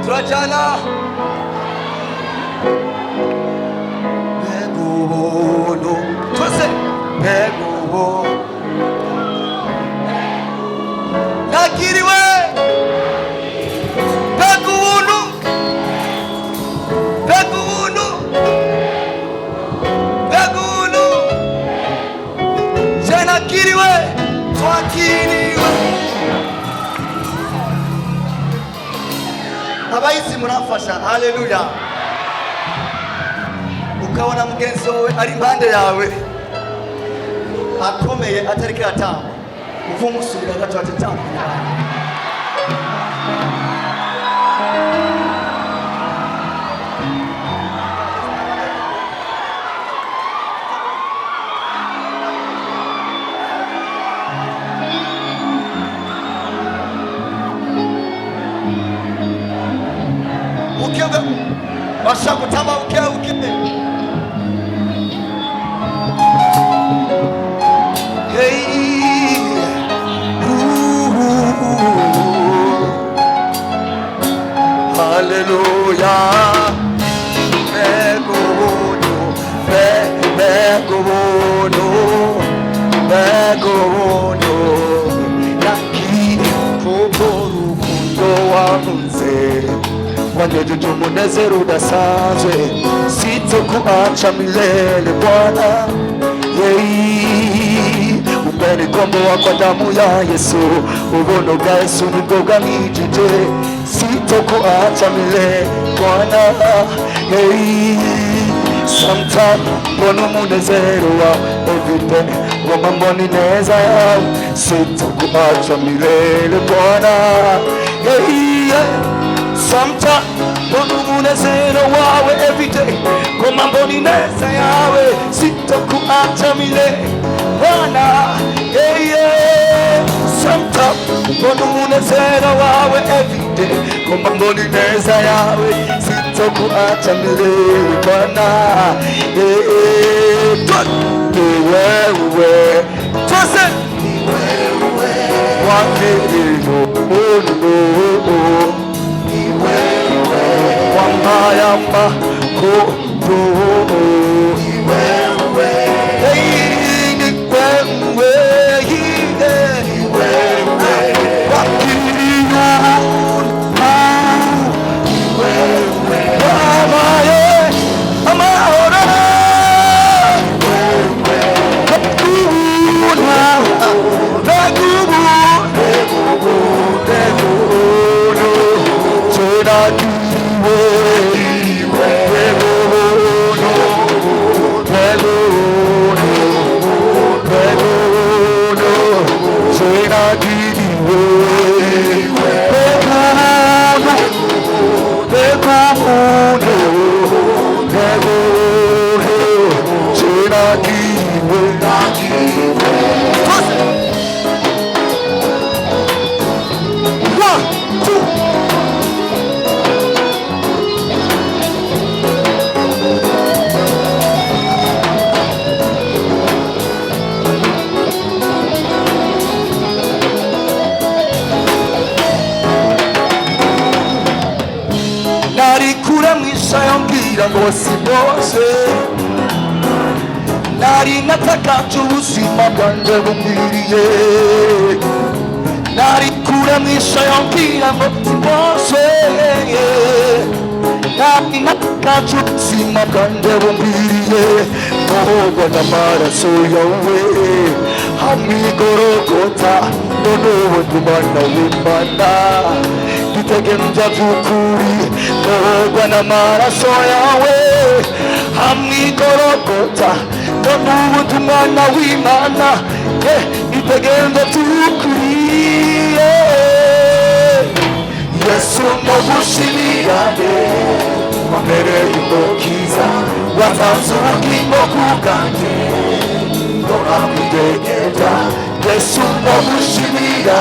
Trajana Beguno Tose Beguno Nakiriwe Beguno Beguno Beguno Janakiriwe Twakiriwe Abayizi murafasha. Haleluya. Ukabona mugenzi wawe ari impande yawe akomeye atariko atamba uvumusubira gato atamba Washa kutamba uke Hey Hallelujah Begono Naki Koboru Kundo Wanze Wanyejuju munezero udasanzwe sitokuacha milele Bwana umenikomboa kwa damu ya Yesu ubono bwa Yesu nibwo bwamwijije sitokuacha milele Bwana sometime mbona umunezero wa everyday ngomba mbona ineza yawe sitokuacha milele Bwana Sometimes, mbona umunezero wawe everyday Ngomba mbona ineza yawe sitokuacha milele Bwana Sometimes, mbona umunezero wawe everyday Ngomba mbona ineza yawe sitokuacha milele Bwana Ni wewe Tose Ni wewe n'amakondoo. Ni wewe, ni wewe, ni wewe wakiriye ubuntu. Ni wewe wabaye amahoro. narikura mwishayo mbwira ngo sibose, nari natakaje ubuzima bwanje bumwiriye. Narikura mwishayo mbwira ngo sibose, nari natakaje ubuzima bwanje bumwiriye. Muhogwa n'amaraso yawe hamwe igorogota, none ubu ndi umwana w'Imana. Bitegenja by'ukuri, muhogwa n'amaraso yawe hamwe igorogota, none ubu ndi umwana w'Imana. Bitegenja by'ukuri, Yesu ndagushimira, wambereye umukiza, watanze ubugingo bwanjye ngo nakwidegemvya. Yesu ndagushimira,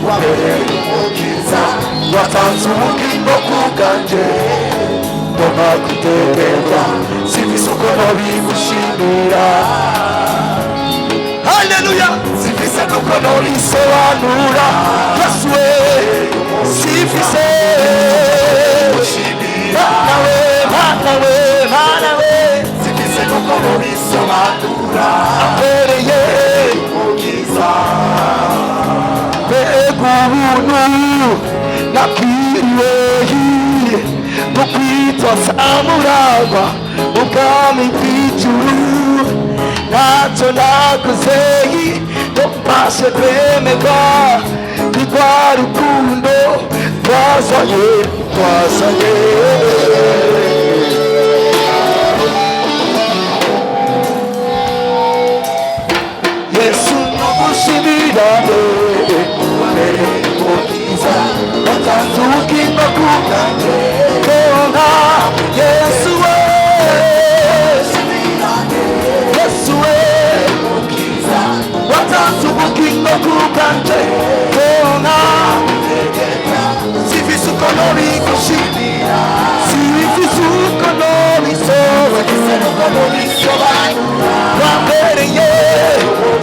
wambereye umukiza, watanze ubugingo bwanjye ngo nakwidegemvya. Sifise uko nobigushimira, haleluya, sifise uko nobisobanura. Yesu we, sifise Mana we, sifise uko nobisobanura. Ambereye umukiza, mbega ubuntu nakiriwe bwo kwitwa samuragwa mu bwami bw'ijuru. Ntacyo nakoze ngo mbashe kwemerwa, ni rwa rukundo twazanye. Yesu ndagushimira, wambereye umukiza, watanze ubugingo bwanjye konka. Yesu we, Yesu we, watanze ubugingo bwanjye konka. Sifise uko nobigushimira, sifise uko nobisobanura. Wambereye,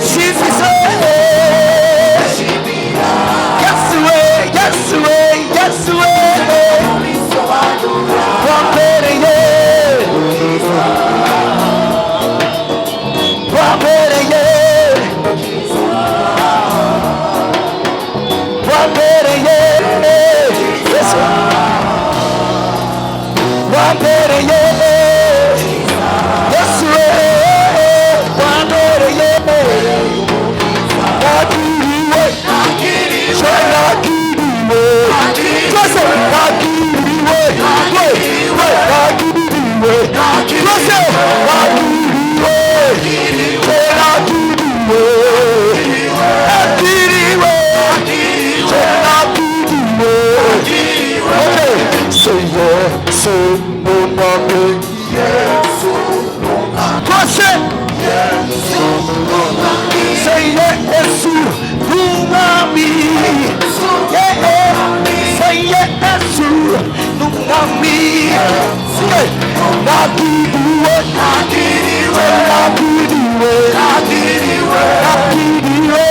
sifise. Yesu we, Yesu we, Yesu we, wambereye, wambereye, wambereye, Yesu wambereye, Yesu we, wambereye. Nakiriwe, nakiriwe, twese nakiriwe, nakiriwe, twese nakiriwe, nakiriwe, nakiriwe. Okay, say yes, no name, yes, no name. Twese, yes, no name. Say yes, no name. Say yes, no name. Nakiriwe, nakiriwe, nakiriwe, nakiriwe, nakiriwe,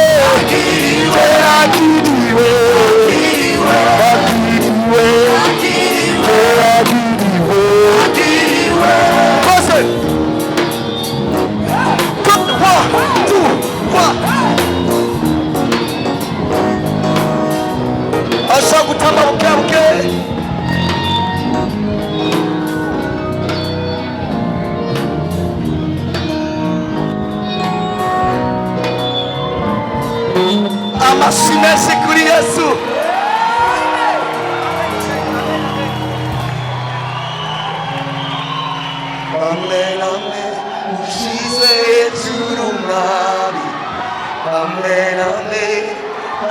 nakiriwe, nakiriwe, nakiriwe, nakiriwe. amashyi menshi kuri Yesu. Amen, amen. Ushize hejuru mwami. Amen, amen,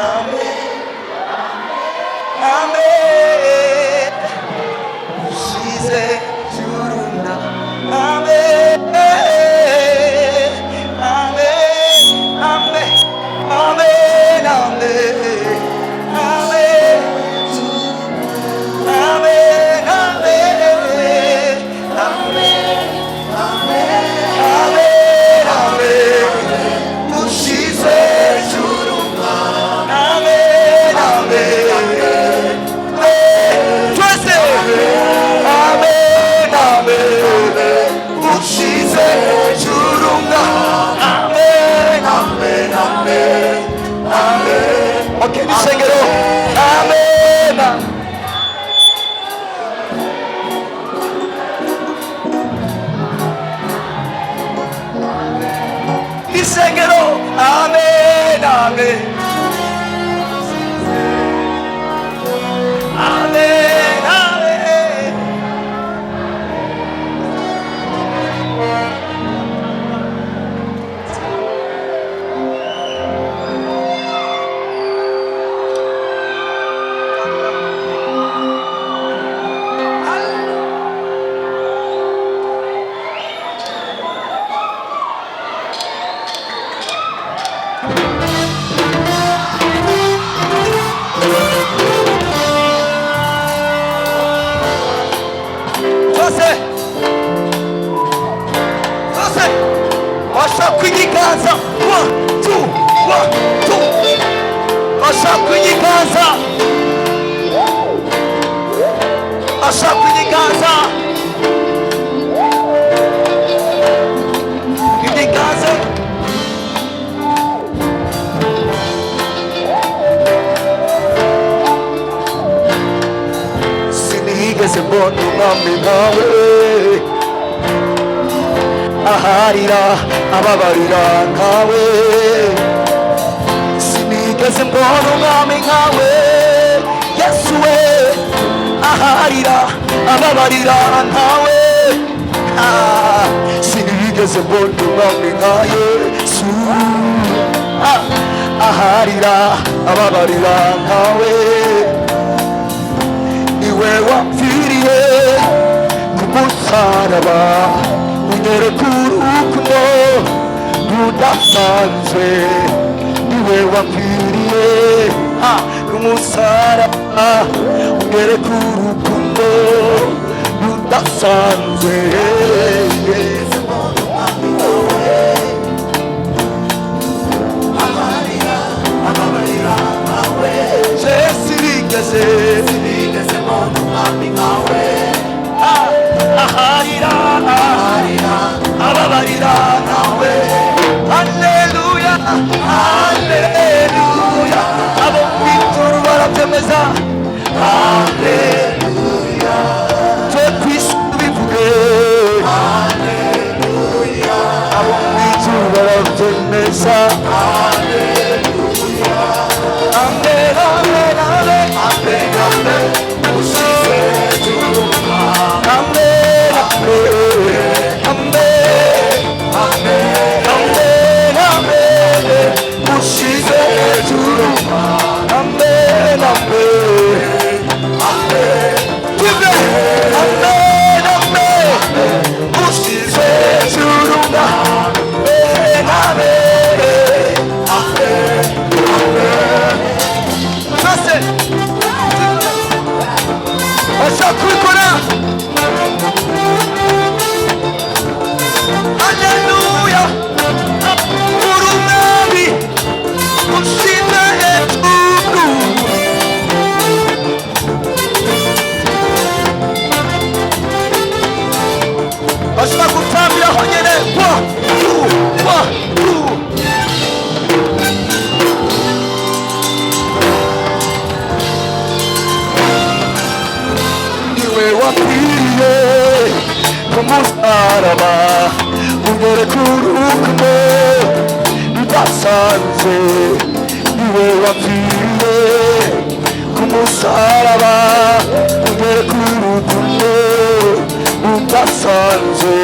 amen, amen. Ushize hejuru mwami. Amen, amen, amen, amen, amen, amen. Amen, amen, amen. Okay, sing it all. Amen. Sing it all. Amen, amen. Amen, amen. Kunyiganza, 1, 2, 1, 2. Asha kunyiganza, asha kunyiganza, kunyiganza. Sinigeze mbona umwami nkawe. Aharira ababarira nkawe. Sinigeze mbona umwami nkawe. Yesu we. Aharira ababarira nkawe. Sinigeze mbona umwami nka Yesu. Aharira ababarira nkawe. Iwe wapfiriye ku musaraba. Unyereka urukundo rudasanzwe. Niwe wapfiriye ku musaraba. Unyereka urukundo rudasanzwe. Sinigeze mbona umwami nkawe. Aharira ababarira nawe. Haleluya, haleluya. Abo kwituru barabyemeza. Haleluya. Twe kwisi tubivuge. Haleluya. Abo kwituru barabyemeza. Haleluya. Amen, amen, amen, amen, amen. Ushize hejuru mwami. Amen, amen, amen, amen, amen. Ushize hejuru mwami. Amen, amen, amen. Amen, amen. Ushize hejuru mwami. Amen, amen, amen. Listen. Acha kubikora. Haleluya. Urumami ushize hejuru. Acha kutambira honyene. 1, 2, 1, 2. Niwe wapfiriye ku musaraba. Unyereka urukundo rudasanzwe. Niwe wapfiriye ku musaraba ugere ku rukundo udasanzwe.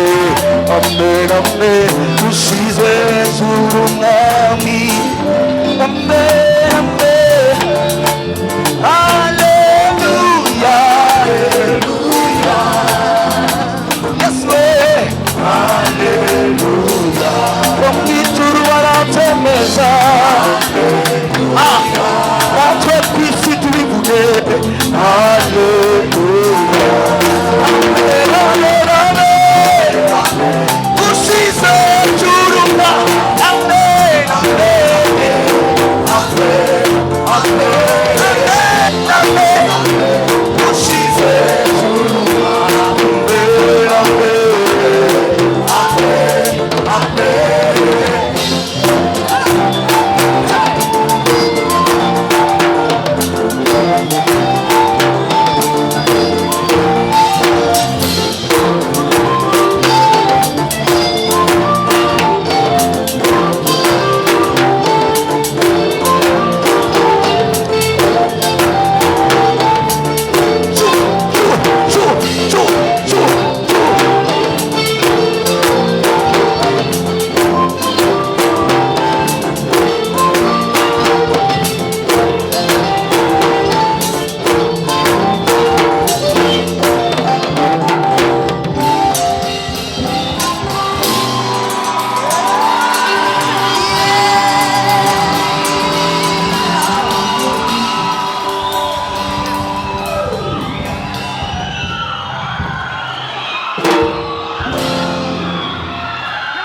Amen, amen, ushize hejuru umwami. Amen, amen, haleluya, haleluya, yes we, haleluya, bamwituru baratemeza, natwe kwisi tubivuge, haleluya, amen, amen, amen, ushize hejuru umwami. Amen, amen, amen, amen, amen, ushize hejuru umwami. Amen, amen,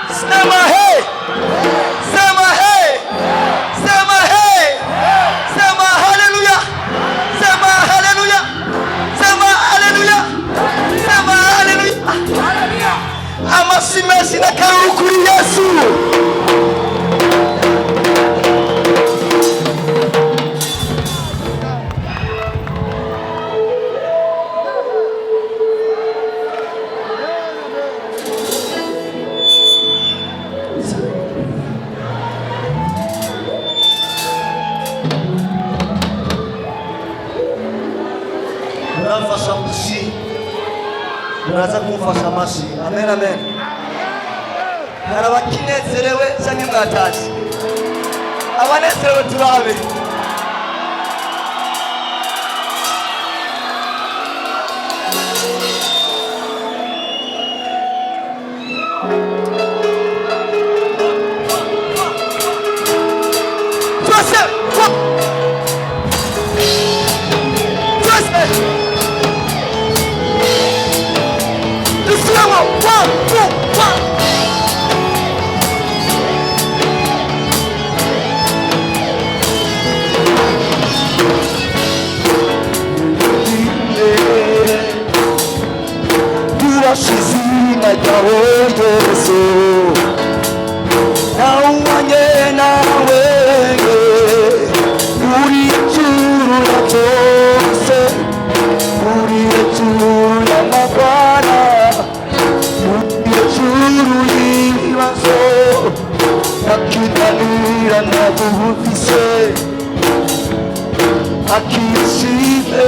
sema hey, sema hey, sema hey, sema haleluya, sema haleluya, sema haleluya, sema haleluya. Amashyi menshi n'akaruru kuri Yesu. Murafasha amashyi, muraza kumufasha amashyi. Amen, amen. Hari abakinezerewe cyangwa mwatashye? Abanezerewe turabe. Turashizina ryawe Yesu, nawanye nawe uri ijuru ya byose, uri ijuru y'amagwana, uri ijuru y'ibibazo, akinanira nagufise, akishime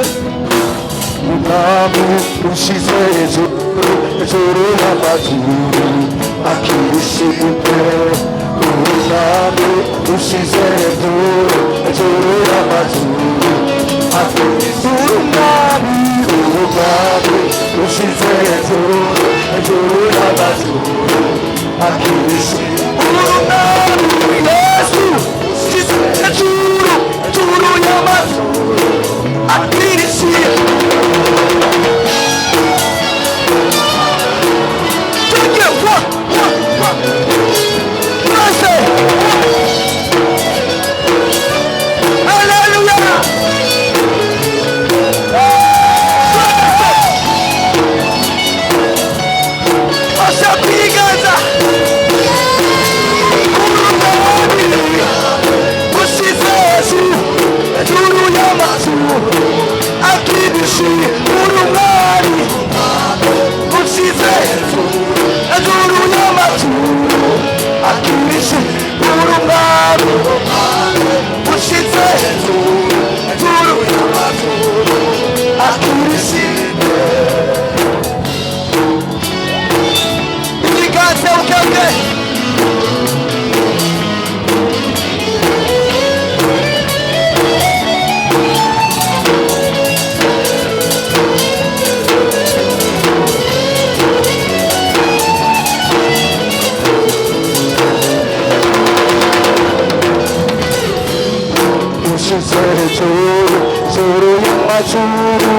umwami ushize hejuru y'amajuru, akishime umwami ushize hejuru y'amajuru, akishime umwami ushize hejuru y'amajuru, akishime umwami Yesu ushize hejuru y'amajuru, akishime ushitse hejuru y'amajuru akirishimwe ibiganza ukebwe Zoro y'amajuru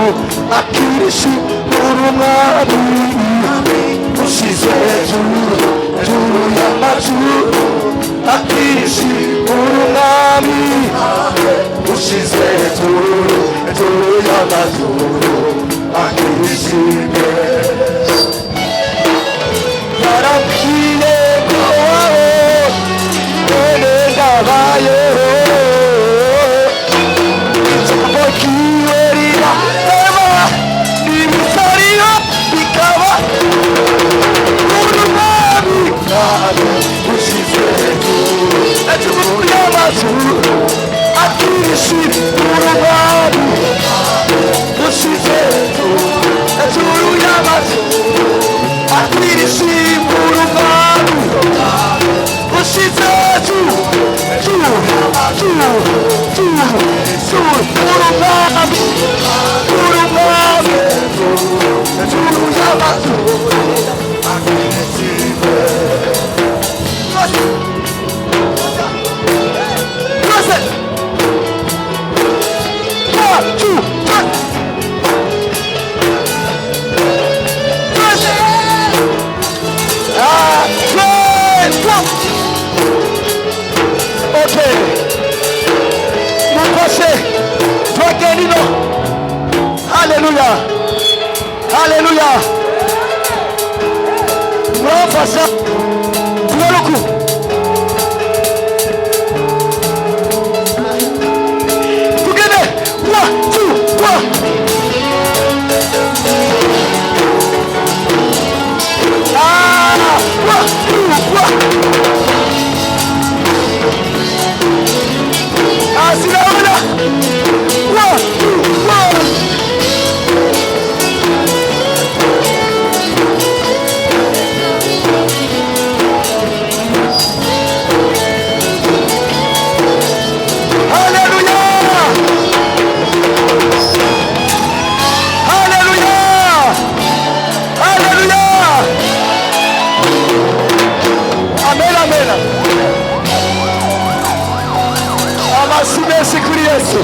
akirishimura umwami ushize hejuru y'amajuru akirishimura umwami ushize hejuru y'amajuru akirishimwe yarabwiye ko wawe none ndabayeho kiwerira eba n'ibisariyo bikaba urumami ushize hejuru y'amajuru akirishimura umwami ushize hejuru y'amajuru akirishimura umwami ushize hejuru Hallelujah. Hallelujah. Mwafasa. Tuwaruku. Together. 1, 2, 1. Ah, 1, 2, 1. Asinaona. 1, 2, 1. Amasi kuri Yesu.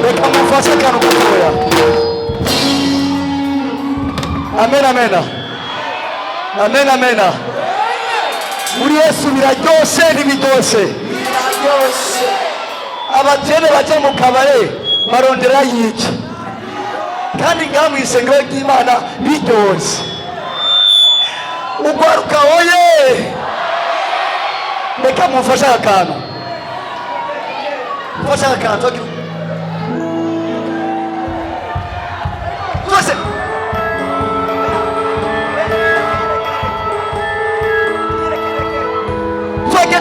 Reka mufashe akantu gatoya. Amen, amen. Amen, amen. Muri Yesu biraryoshe ntibiryoshe. Abakene baje mu kabare barondera yiki. Kandi ngaha mu isengero ry'Imana biryoshe. Ugwaruka oye. Reka mufashe akantu. Mufashe akantu. Twese.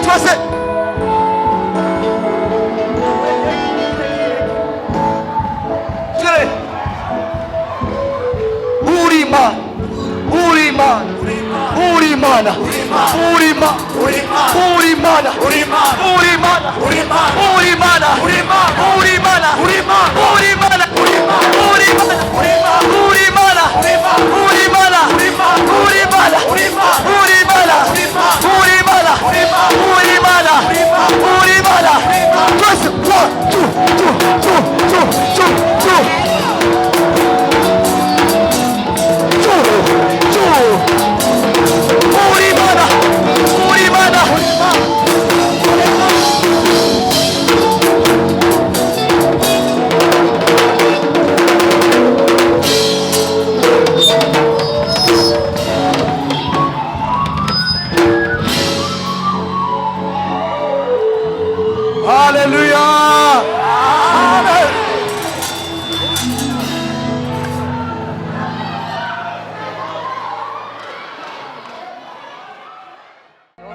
Twese.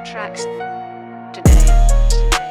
tracks today.